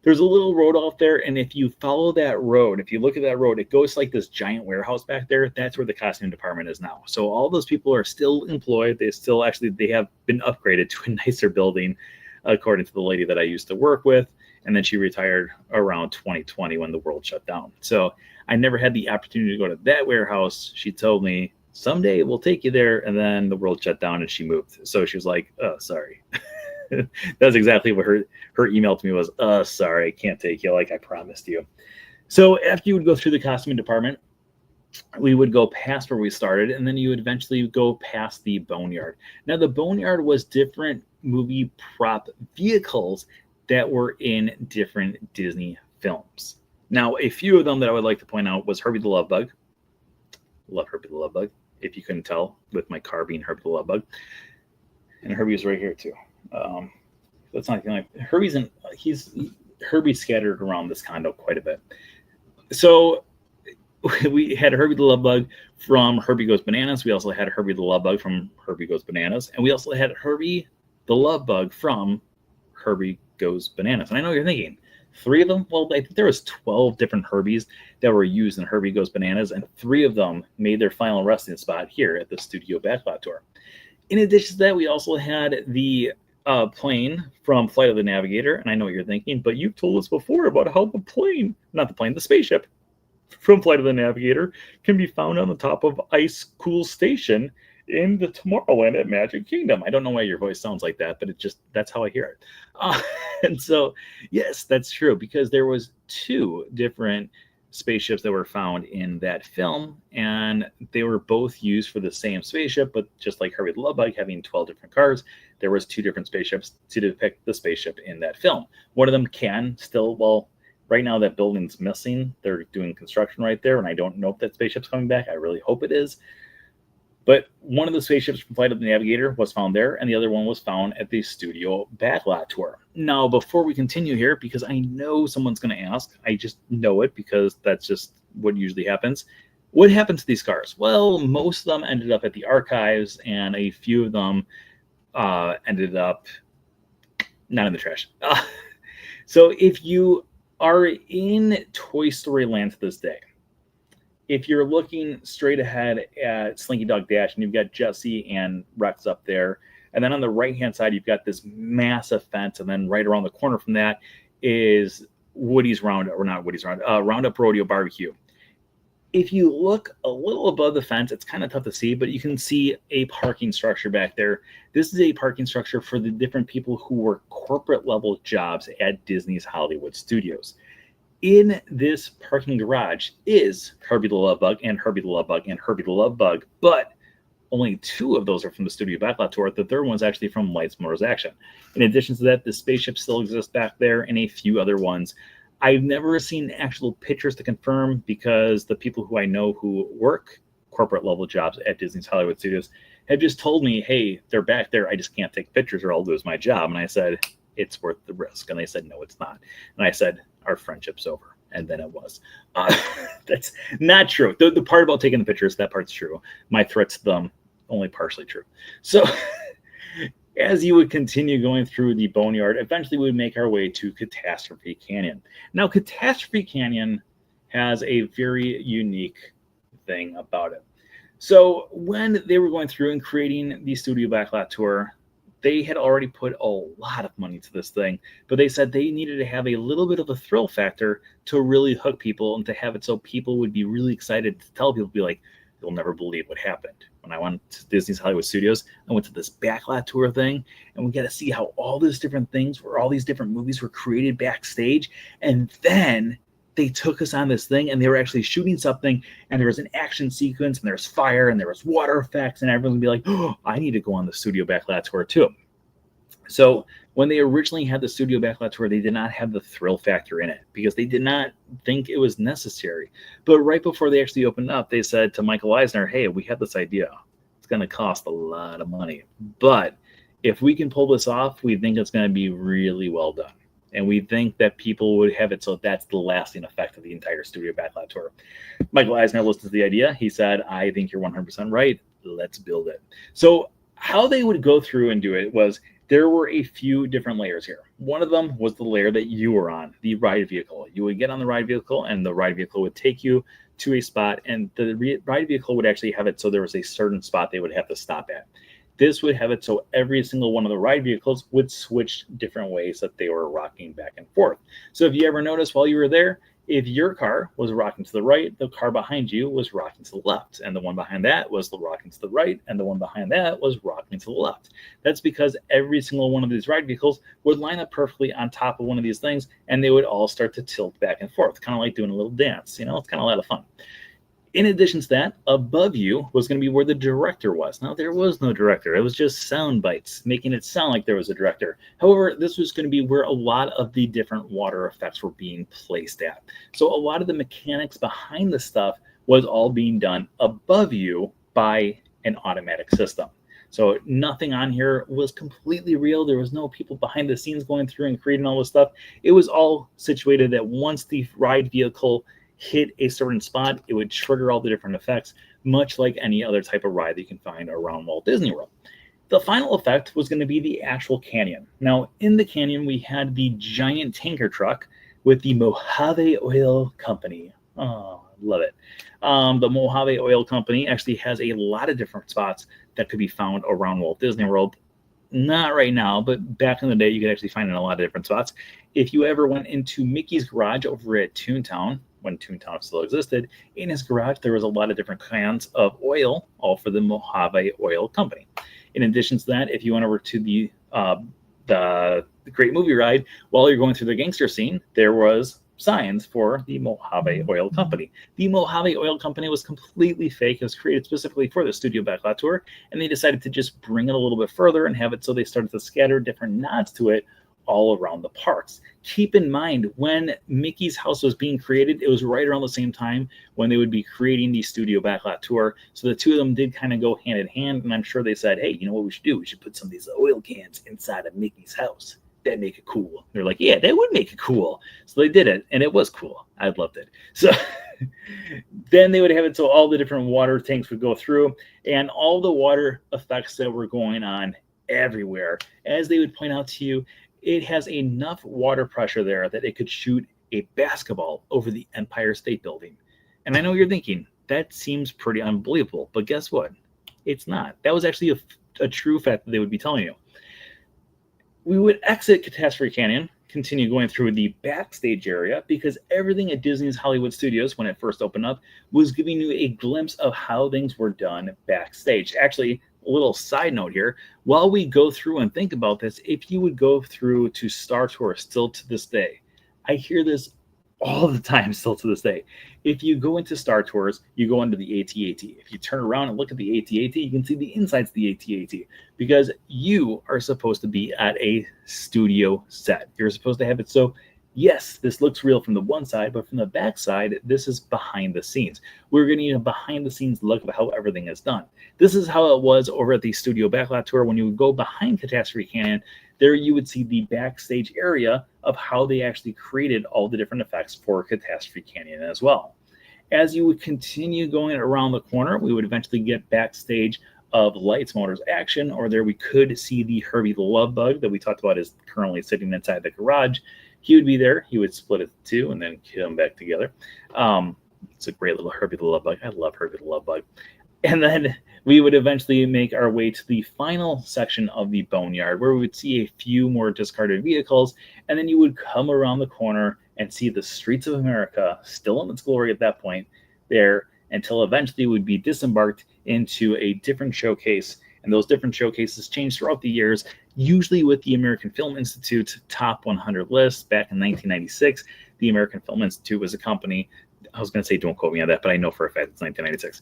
There's a little road out there, and if you follow that road, if you look at that road, it goes like this giant warehouse back there. That's where the costume department is now. So all those people are still employed. They have been upgraded to a nicer building, according to the lady that I used to work with. And then she retired around 2020 when the world shut down. So I never had the opportunity to go to that warehouse. She told me, someday we'll take you there. And then the world shut down and she moved. So she was like, oh, sorry. That's exactly what her email to me was. Sorry, I can't take you like I promised you. So after you would go through the costuming department, we would go past where we started, and then you would eventually go past the Boneyard. Now, the Boneyard was different movie prop vehicles that were in different Disney films. Now, a few of them that I would like to point out was Herbie the Love Bug. Love Herbie the Love Bug, if you couldn't tell, with my car being Herbie the Love Bug. And Herbie's right here, too. That's not the only. Herbie's scattered around this condo quite a bit. So we had Herbie the Love Bug from Herbie Goes Bananas. We also had Herbie the Love Bug from Herbie Goes Bananas. And we also had Herbie the Love Bug from Herbie Goes Bananas. And I know you're thinking, 3 of them? Well, I think there was 12 different Herbies that were used in Herbie Goes Bananas, and 3 of them made their final resting spot here at the studio backlot tour. In addition to that, we also had the plane from Flight of the Navigator. And I know what you're thinking, but you've told us before about how the spaceship from Flight of the Navigator can be found on the top of Ice Cool Station in the Tomorrowland at Magic Kingdom. I don't know why your voice sounds like that, but that's how I hear it. And so, yes, that's true, because there was 2 different spaceships that were found in that film, and they were both used for the same spaceship, but just like Herbie the Love Bug having 12 different cars, there was 2 different spaceships to depict the spaceship in that film. One of them can still, well, right now that building's missing. They're doing construction right there, and I don't know if that spaceship's coming back. I really hope it is. But one of the spaceships from Flight of the Navigator was found there, and the other one was found at the studio backlot tour. Now, before we continue here, because I know someone's going to ask, I just know it because that's just what usually happens. What happened to these cars? Well, most of them ended up at the archives, and a few of them ended up not in the trash. So if you are in Toy Story Land to this day, if you're looking straight ahead at Slinky Dog Dash, and you've got Jesse and Rex up there, and then on the right-hand side, you've got this massive fence, and then right around the corner from that is Woody's Roundup, or not Woody's Roundup, Roundup Rodeo Barbecue. If you look a little above the fence, it's kind of tough to see, but you can see a parking structure back there. This is a parking structure for the different people who work corporate-level jobs at Disney's Hollywood Studios. In this parking garage is Herbie the Love Bug and Herbie the Love Bug and Herbie the Love Bug, but only 2 of those are from the studio backlot tour. The third one's actually from Lights, Motors, Action. In addition to that, the spaceship still exists back there and a few other ones. I've never seen actual pictures to confirm, because the people who I know who work corporate level jobs at Disney's Hollywood Studios have just told me, hey, they're back there. I just can't take pictures or I'll lose my job. And I said, it's worth the risk. And they said, no, it's not. And I said, our friendship's over. And then it was. That's not true. The part about taking the pictures, that part's true. My threats to them, only partially true. So as you would continue going through the Boneyard, eventually we would make our way to Catastrophe Canyon. Now, Catastrophe Canyon has a very unique thing about it. So when they were going through and creating the studio backlot tour, they had already put a lot of money to this thing, but they said they needed to have a little bit of a thrill factor to really hook people, and to have it so people would be really excited to tell people, be like, you'll never believe what happened. When I went to Disney's Hollywood Studios, I went to this backlot tour thing, and we got to see how all these different things, where all these different movies were created backstage. And then they took us on this thing, and they were actually shooting something, and there was an action sequence, and there was fire, and there was water effects, and everyone would be like, oh, I need to go on the studio backlot tour too. So when they originally had the studio backlot tour, they did not have the thrill factor in it, because they did not think it was necessary. But right before they actually opened up, they said to Michael Eisner, hey, we have this idea. It's going to cost a lot of money, but if we can pull this off, we think it's going to be really well done. And we think that people would have it so that's the lasting effect of the entire studio backlot tour. Michael Eisner listened to the idea. He said, I think you're 100% right. Let's build it. So how they would go through and do it was, there were a few different layers here. One of them was the layer that you were on, the ride vehicle. You would get on the ride vehicle, and the ride vehicle would take you to a spot, and the ride vehicle would actually have it so there was a certain spot they would have to stop at. This would have it so every single one of the ride vehicles would switch different ways that they were rocking back and forth. So if you ever noticed while you were there, if your car was rocking to the right, the car behind you was rocking to the left, and the one behind that was rocking to the right, and the one behind that was rocking to the left. That's because every single one of these ride vehicles would line up perfectly on top of one of these things, and they would all start to tilt back and forth, kind of like doing a little dance. You know, it's kind of a lot of fun. In addition to that, above you was going to be where the director was. Now, there was no director. It was just sound bites, making it sound like there was a director. However, this was going to be where a lot of the different water effects were being placed at. So a lot of the mechanics behind the stuff was all being done above you by an automatic system. So nothing on here was completely real. There was no people behind the scenes going through and creating all this stuff. It was all situated that once the ride vehicle hit a certain spot, it would trigger all the different effects, much like any other type of ride that you can find around Walt Disney World. The final effect was going to be the actual canyon. Now, in the canyon, we had the giant tanker truck with the Mojave Oil Company Oh, love it. The Mojave Oil Company actually has a lot of different spots that could be found around Walt Disney World. Not right now, but back in the day, you could actually find it in a lot of different spots. If you ever went into Mickey's garage over at Toontown, when Toontown still existed, in his garage, there was a lot of different kinds of oil, all for the Mojave Oil Company. In addition to that, if you went over to the Great Movie Ride, while you're going through the gangster scene, there was signs for the Mojave Oil Company. The Mojave Oil Company was completely fake. It was created specifically for the Studio Backlot Tour, and they decided to just bring it a little bit further and have it so they started to scatter different nods to it all around the parks. Keep in mind, when Mickey's house was being created, it was right around the same time when they would be creating the Studio Backlot Tour. So the two of them did kind of go hand in hand, and I'm sure they said, hey, you know what we should do? We should put some of these oil cans inside of Mickey's house. That'd make it cool. They're like, yeah, that would make it cool. So they did it, and it was cool. I loved it. So then they would have it so all the different water tanks would go through, and all the water effects that were going on everywhere. As they would point out to you, it has enough water pressure there that it could shoot a basketball over the Empire State Building. And I know you're thinking, that seems pretty unbelievable, but guess what? It's not. That was actually a true fact that they would be telling you. We would exit Catastrophe Canyon, continue going through the backstage area, because everything at Disney's Hollywood Studios, when it first opened up, was giving you a glimpse of how things were done backstage. Actually, a little side note here, while we go through and think about this, if you would go through to Star Tours still to this day, I hear this all the time still to this day. If you go into Star Tours, you go into the AT-AT. If you turn around and look at the AT-AT, you can see the insides of the AT-AT, because you are supposed to be at a studio set. You're supposed to have it so, yes, this looks real from the one side, but from the back side, this is behind the scenes. We're getting a behind the scenes look of how everything is done. This is how it was over at the Studio Backlot Tour. When you would go behind Catastrophe Canyon, there you would see the backstage area of how they actually created all the different effects for Catastrophe Canyon as well. As you would continue going around the corner, we would eventually get backstage of Lights, Motors, Action, or there we could see the Herbie the Love Bug that we talked about is currently sitting inside the garage. He would be there. He would split it in two and then come back together. It's a great little Herbie the Love Bug. I love Herbie the Love Bug. And then we would eventually make our way to the final section of the Boneyard, where we would see a few more discarded vehicles, and then you would come around the corner and see the streets of America, still in its glory at that point, there, until eventually would be disembarked into a different showcase. And those different showcases changed throughout the years, usually with the American Film Institute top 100 list. Back in 1996, the American Film Institute was a company, I was going to say don't quote me on that, but I know for a fact it's 1996.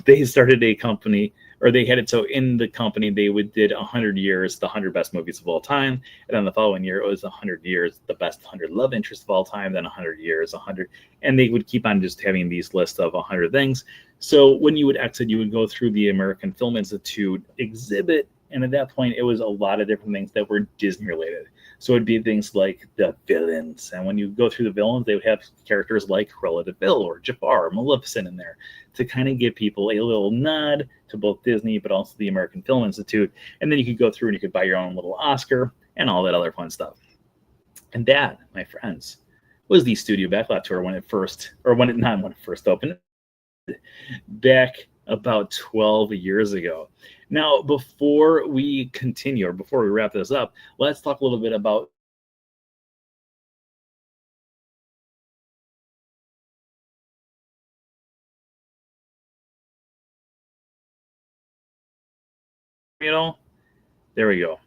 They started a company, or they had it so in the company they did 100 years, the 100 best movies of all time, and then the following year it was 100 years, the best 100 love interests of all time, then 100 years, 100, and they would keep on just having these lists of 100 things. So when you would exit, you would go through the American Film Institute exhibit, and at that point it was a lot of different things that were Disney related. So it'd be things like the villains. And when you go through the villains, they would have characters like Cruella de Vil or Jafar or Maleficent in there to kind of give people a little nod to both Disney, but also the American Film Institute. And then you could go through and you could buy your own little Oscar and all that other fun stuff. And that, my friends, was the Studio Backlot Tour when it first opened, back about 12 years ago. Now, before we continue, or before we wrap this up, let's talk a little bit about there we go.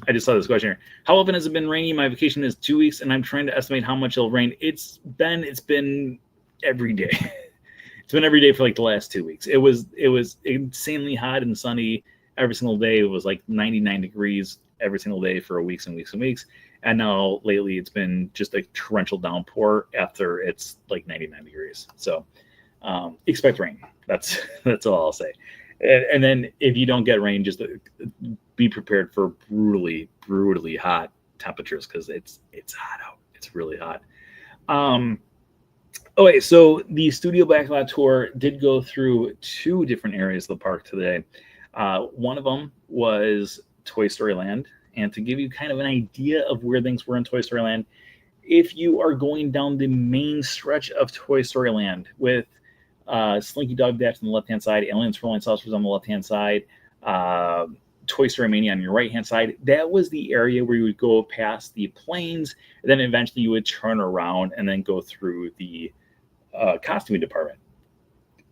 I just saw this question here. How often has it been rainy? My vacation is 2 weeks, and I'm trying to estimate how much it'll rain. It's been every day. It's been every day for like the last 2 weeks. It was insanely hot and sunny every single day. It was like 99 degrees every single day for weeks and weeks and weeks. And now lately it's been just a torrential downpour after it's like 99 degrees. So expect rain. That's all I'll say. And then if you don't get rain, just be prepared for brutally hot temperatures, because it's hot out. It's really hot. Okay, so the Studio Backlot Tour did go through 2 different areas of the park today. One of them was Toy Story Land. And to give you kind of an idea of where things were in Toy Story Land, If you are going down the main stretch of Toy Story Land with Slinky Dog Dash on the left-hand side, Aliens Flying Saucers on the left-hand side, Toy Story Mania on your right-hand side, that was the area where you would go past the planes, and then eventually you would turn around and then go through the costuming department.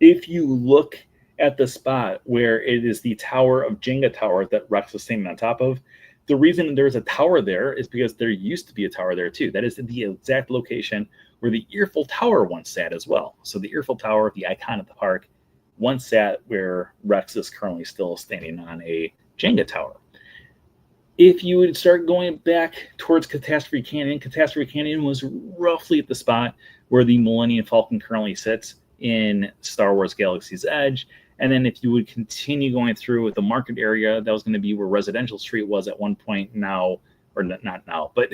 If you look at the spot where it is the tower of Jenga Tower that Rex is standing on top of, the reason there's a tower there is because there used to be a tower there too. That is the exact location where the Earful Tower once sat as well. So the Earful Tower, the icon of the park, once sat where Rex is currently still standing on a Jenga tower. If you would start going back towards Catastrophe Canyon was roughly at the spot where the Millennium Falcon currently sits in Star Wars Galaxy's Edge. And then if you would continue going through with the market area, that was going to be where Residential Street was at one point now, or not now, but,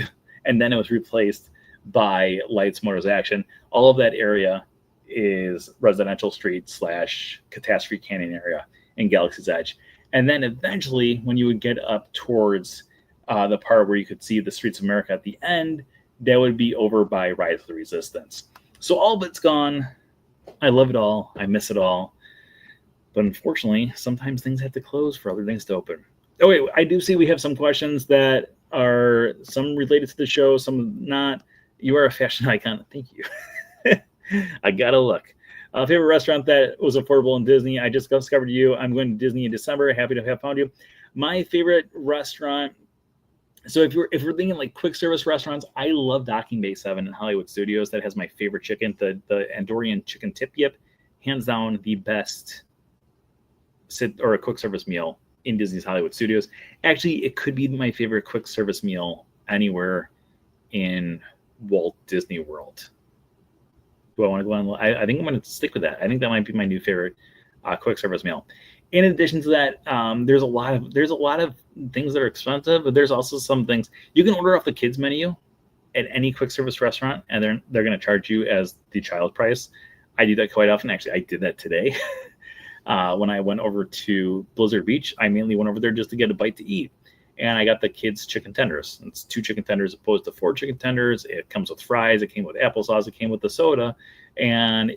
and then it was replaced by Lights, Motors, Action. All of that area is Residential Street / Catastrophe Canyon area in Galaxy's Edge. And then eventually, when you would get up towards the part where you could see the Streets of America at the end, that would be over by Rise of the Resistance. So all of it's gone. I love it all. I miss it all. But unfortunately, sometimes things have to close for other things to open. Oh, wait, I do see we have some questions that are some related to the show, some not. You are a fashion icon. Thank you. I got to look. Favorite restaurant that was affordable in Disney? I just discovered you. I'm going to Disney in December. Happy to have found you. My favorite restaurant. So if we're thinking like quick service restaurants, I love Docking Bay 7 in Hollywood Studios. That has my favorite chicken, the Andorian chicken tip yip. Hands down the best or a quick service meal in Disney's Hollywood Studios. Actually, it could be my favorite quick service meal anywhere in Walt Disney World. Do I want to go on? I think I'm going to stick with that. I think that might be my new favorite quick service meal. In addition to that, there's a lot of things that are expensive, but there's also some things you can order off the kids menu at any quick service restaurant, and they're going to charge you as the child price. I do that quite often. Actually, I did that today. When I went over to Blizzard Beach, I mainly went over there just to get a bite to eat. And I got the kids' chicken tenders. It's 2 chicken tenders opposed to 4 chicken tenders. It comes with fries. It came with applesauce. It came with the soda. And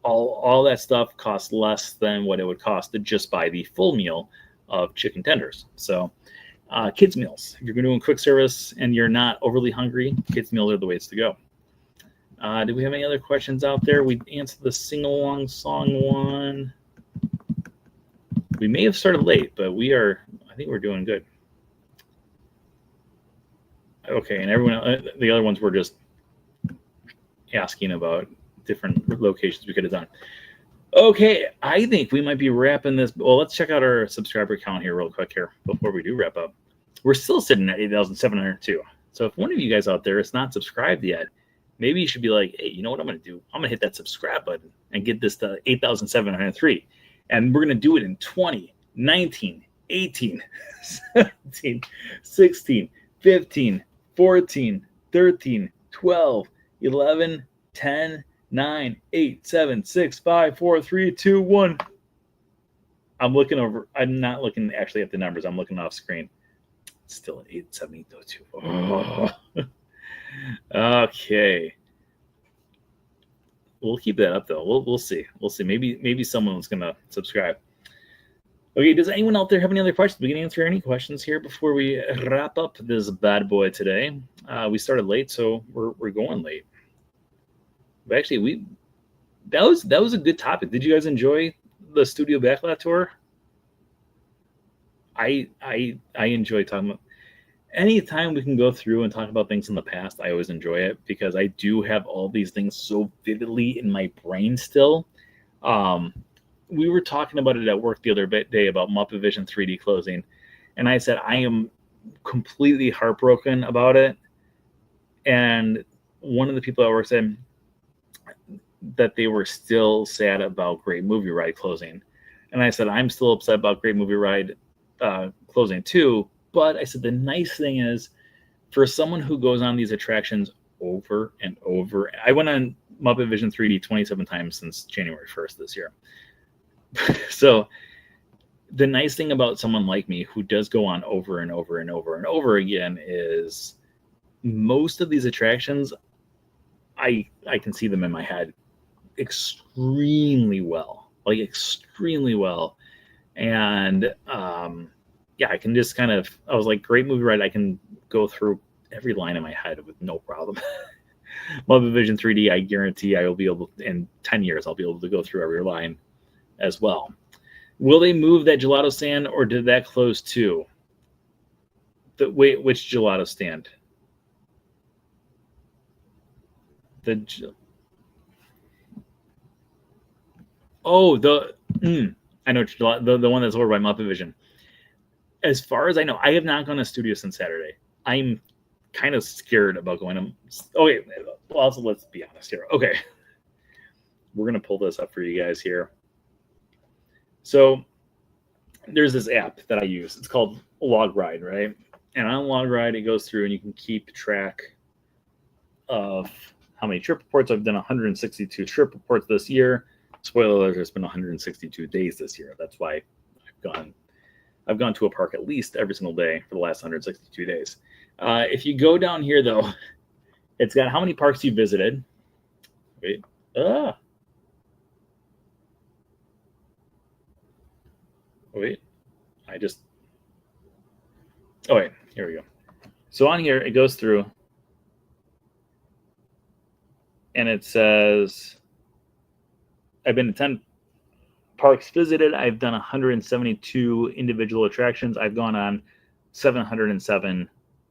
all that stuff costs less than what it would cost to just buy the full meal of chicken tenders. So kids' meals. If you're doing quick service and you're not overly hungry, kids' meals are the ways to go. Do we have any other questions out there? We answered the sing-along song one. We may have started late, but I think we're doing good. Okay, and everyone, the other ones were just asking about different locations we could have done. Okay, I think we might be wrapping this. Well, let's check out our subscriber count here real quick here before we do wrap up. We're still sitting at 8,702. So if one of you guys out there is not subscribed yet, maybe you should be like, hey, you know what I'm going to do? I'm going to hit that subscribe button and get this to 8,703. And we're going to do it in 20, 19, 18, 17, 16, 15, 14, 13, 12, 11, 10, 9, 8, 7, 6, 5, 4, 3, 2, 1. I'm not looking actually at the numbers. I'm looking off screen. It's still at 87802. Oh. Okay. We'll keep that up though. We'll see. We'll see. Maybe someone's gonna subscribe. Okay, does anyone out there have any other questions? We can answer any questions here before we wrap up this bad boy today. We started late, so we're going late. But actually, that was a good topic. Did you guys enjoy the studio backlot tour? I enjoy talking about. Anytime we can go through and talk about things in the past, I always enjoy it because I do have all these things so vividly in my brain still. We were talking about it at work the other day about Muppet Vision 3D closing, and I said I am completely heartbroken about it. And one of the people at work said that they were still sad about Great Movie Ride closing, and I said I'm still upset about Great Movie Ride closing too. But I said the nice thing is, for someone who goes on these attractions over and over, I went on Muppet Vision 3D 27 times since January 1st this year. So the nice thing about someone like me who does go on over and over and over and over again is most of these attractions, I can see them in my head extremely well, like extremely well. And yeah, I can just kind of, I was like, great movie ride. I can go through every line in my head with no problem. Muppet Vision 3D, I guarantee I will be able, in 10 years, I'll be able to go through every line as well. Will they move that gelato stand, or did that close too? Wait, which gelato stand? I know the one that's over by Muppet Vision. As far as I know, I have not gone to studio since Saturday. I'm kind of scared about going to. Okay, well, also let's be honest here. Okay, we're gonna pull this up for you guys here. So there's this app that I use. It's called Log Ride, right? And on Log Ride, it goes through and you can keep track of how many trip reports. I've done 162 trip reports this year. Spoiler alert, there's been 162 days this year. That's why I've gone to a park at least every single day for the last 162 days. If you go down here, though, it's got how many parks you visited. Wait. Wait. Oh, wait. Here we go. So on here, it goes through. And it says, I've been to 10 parks visited. I've done 172 individual attractions. I've gone on 707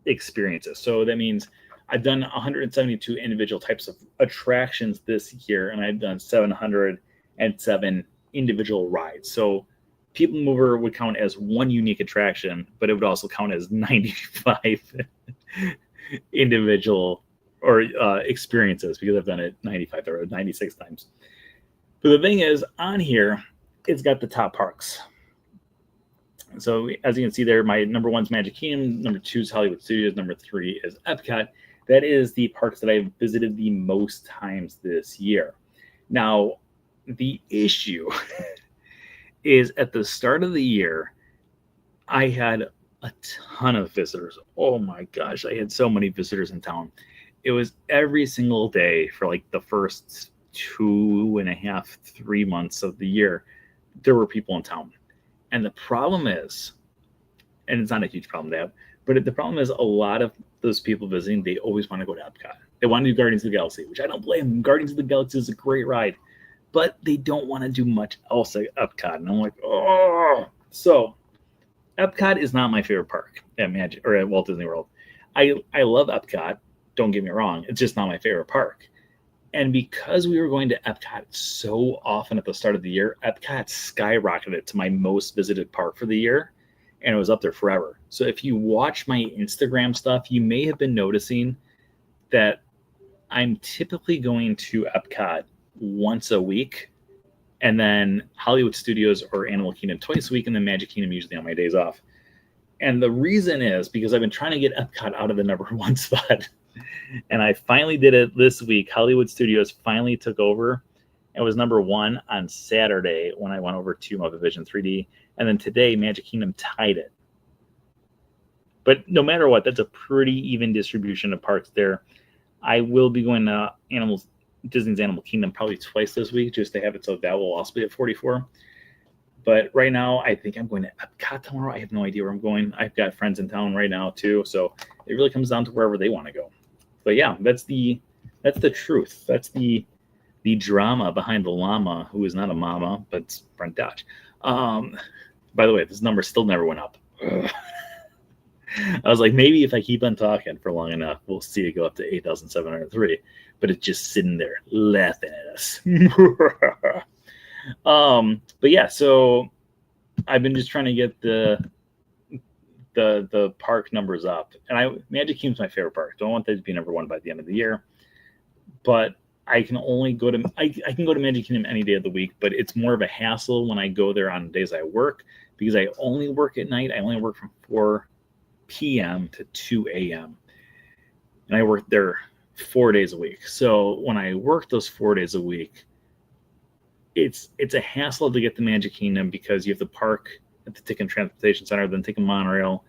experiences. So that means I've done 172 individual types of attractions this year, and I've done 707 individual rides. So People Mover would count as one unique attraction, but it would also count as 95 individual or experiences, because I've done it 95 or 96 times. But the thing is, on here, it's got the top parks. So as you can see there, my number 1 is Magic Kingdom, number 2 is Hollywood Studios, number 3 is Epcot. That is the parks that I've visited the most times this year. Now, the issue is at the start of the year, I had a ton of visitors. Oh my gosh, I had so many visitors in town. It was every single day for like the first 2.5, 3 months of the year, there were people in town. And the problem is, and it's not a huge problem to have, but the problem is a lot of those people visiting, they always want to go to Epcot. They want to do Guardians of the Galaxy, which I don't blame them. Guardians of the Galaxy is a great ride, but they don't want to do much else at Epcot. And I'm like, oh. So Epcot is not my favorite park at Walt Disney World. I love Epcot. Don't get me wrong. It's just not my favorite park. And because we were going to Epcot so often at the start of the year, Epcot skyrocketed to my most visited park for the year, and it was up there forever. So if you watch my Instagram stuff, you may have been noticing that I'm typically going to Epcot once a week, and then Hollywood Studios or Animal Kingdom twice a week, and then Magic Kingdom usually on my days off. And the reason is because I've been trying to get Epcot out of the number 1 spot. And I finally did it this week. Hollywood Studios finally took over. It was number 1 on Saturday when I went over to Muppet Vision 3D. And then today, Magic Kingdom tied it. But no matter what, that's a pretty even distribution of parks there. I will be going to Disney's Animal Kingdom probably twice this week, just to have it so that will also be at 44. But right now, I think I'm going to Epcot tomorrow. I have no idea where I'm going. I've got friends in town right now too, so it really comes down to wherever they want to go. But yeah, that's the truth. That's the drama behind the llama, who is not a mama, but it's Brent Dodge. By the way, this number still never went up. I was like, maybe if I keep on talking for long enough, we'll see it go up to 8,703. But it's just sitting there laughing at us. But yeah, so I've been just trying to get the park numbers up, and Magic Kingdom's my favorite park. Don't want that to be number 1 by the end of the year, but I can only go to I can go to Magic Kingdom any day of the week, but it's more of a hassle when I go there on days I work, because I only work at night. I only work from 4 p.m. to 2 a.m. and I work there 4 days a week. So when I work those 4 days a week, it's a hassle to get to Magic Kingdom, because you have to park at the Ticket and Transportation Center, then take a monorail,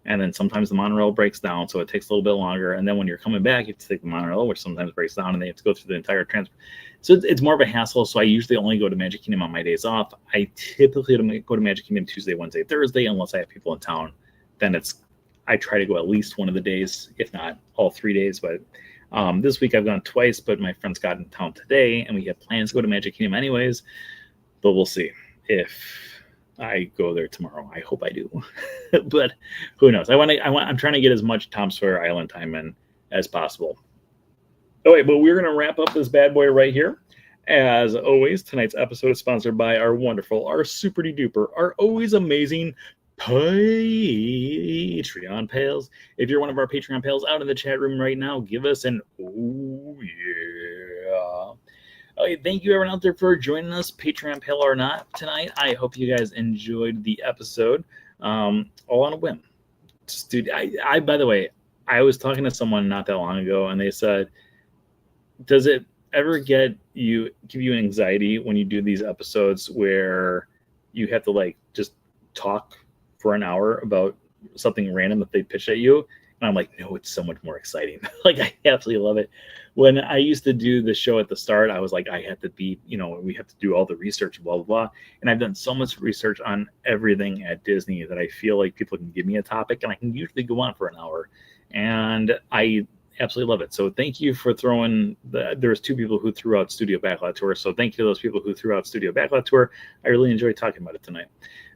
And then sometimes the monorail breaks down, so it takes a little bit longer. And then when you're coming back, you have to take the monorail, which sometimes breaks down, and they have to go through the entire transport. So it's more of a hassle. So I usually only go to Magic Kingdom on my days off. I typically go to Magic Kingdom Tuesday, Wednesday, Thursday, unless I have people in town. Then I try to go at least one of the days, if not all 3 days. But this week I've gone twice, but my friends got in town today, and we have plans to go to Magic Kingdom anyways. But we'll see if I go there tomorrow. I hope I do, but who knows? I'm trying to get as much Tom Sawyer Island time in as possible. Oh wait, but we're gonna wrap up this bad boy right here. As always, tonight's episode is sponsored by our wonderful, our super duper, our always amazing Patreon pals. If you're one of our Patreon pals out in the chat room right now, give us an oh yeah. Okay, thank you everyone out there for joining us, Patreon pal or not, tonight. I hope you guys enjoyed the episode. All on a whim. Dude, I by the way, I was talking to someone not that long ago, and they said, does it ever give you anxiety when you do these episodes where you have to like just talk for an hour about something random that they pitched at you? And I'm like, no, it's so much more exciting. Like, I absolutely love it. When I used to do the show at the start, I was like, I have to be, we have to do all the research, blah, blah, blah. And I've done so much research on everything at Disney that I feel like people can give me a topic and I can usually go on for an hour. And I absolutely love it. So thank you for there was 2 people who threw out Studio Backlot Tour. So thank you to those people who threw out Studio Backlot Tour. I really enjoyed talking about it tonight.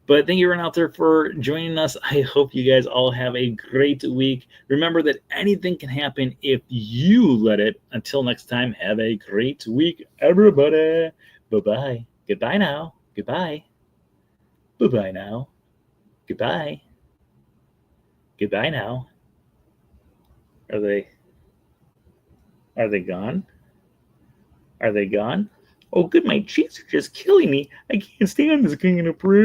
But thank you everyone out there for joining us. I hope you guys all have a great week. Remember that anything can happen if you let it. Until next time, have a great week, everybody. Bye-bye. Goodbye now. Goodbye. Bye-bye now. Goodbye. Goodbye now. Are they gone? Are they gone? Oh, good. My cheeks are just killing me. I can't stand this king in a parade.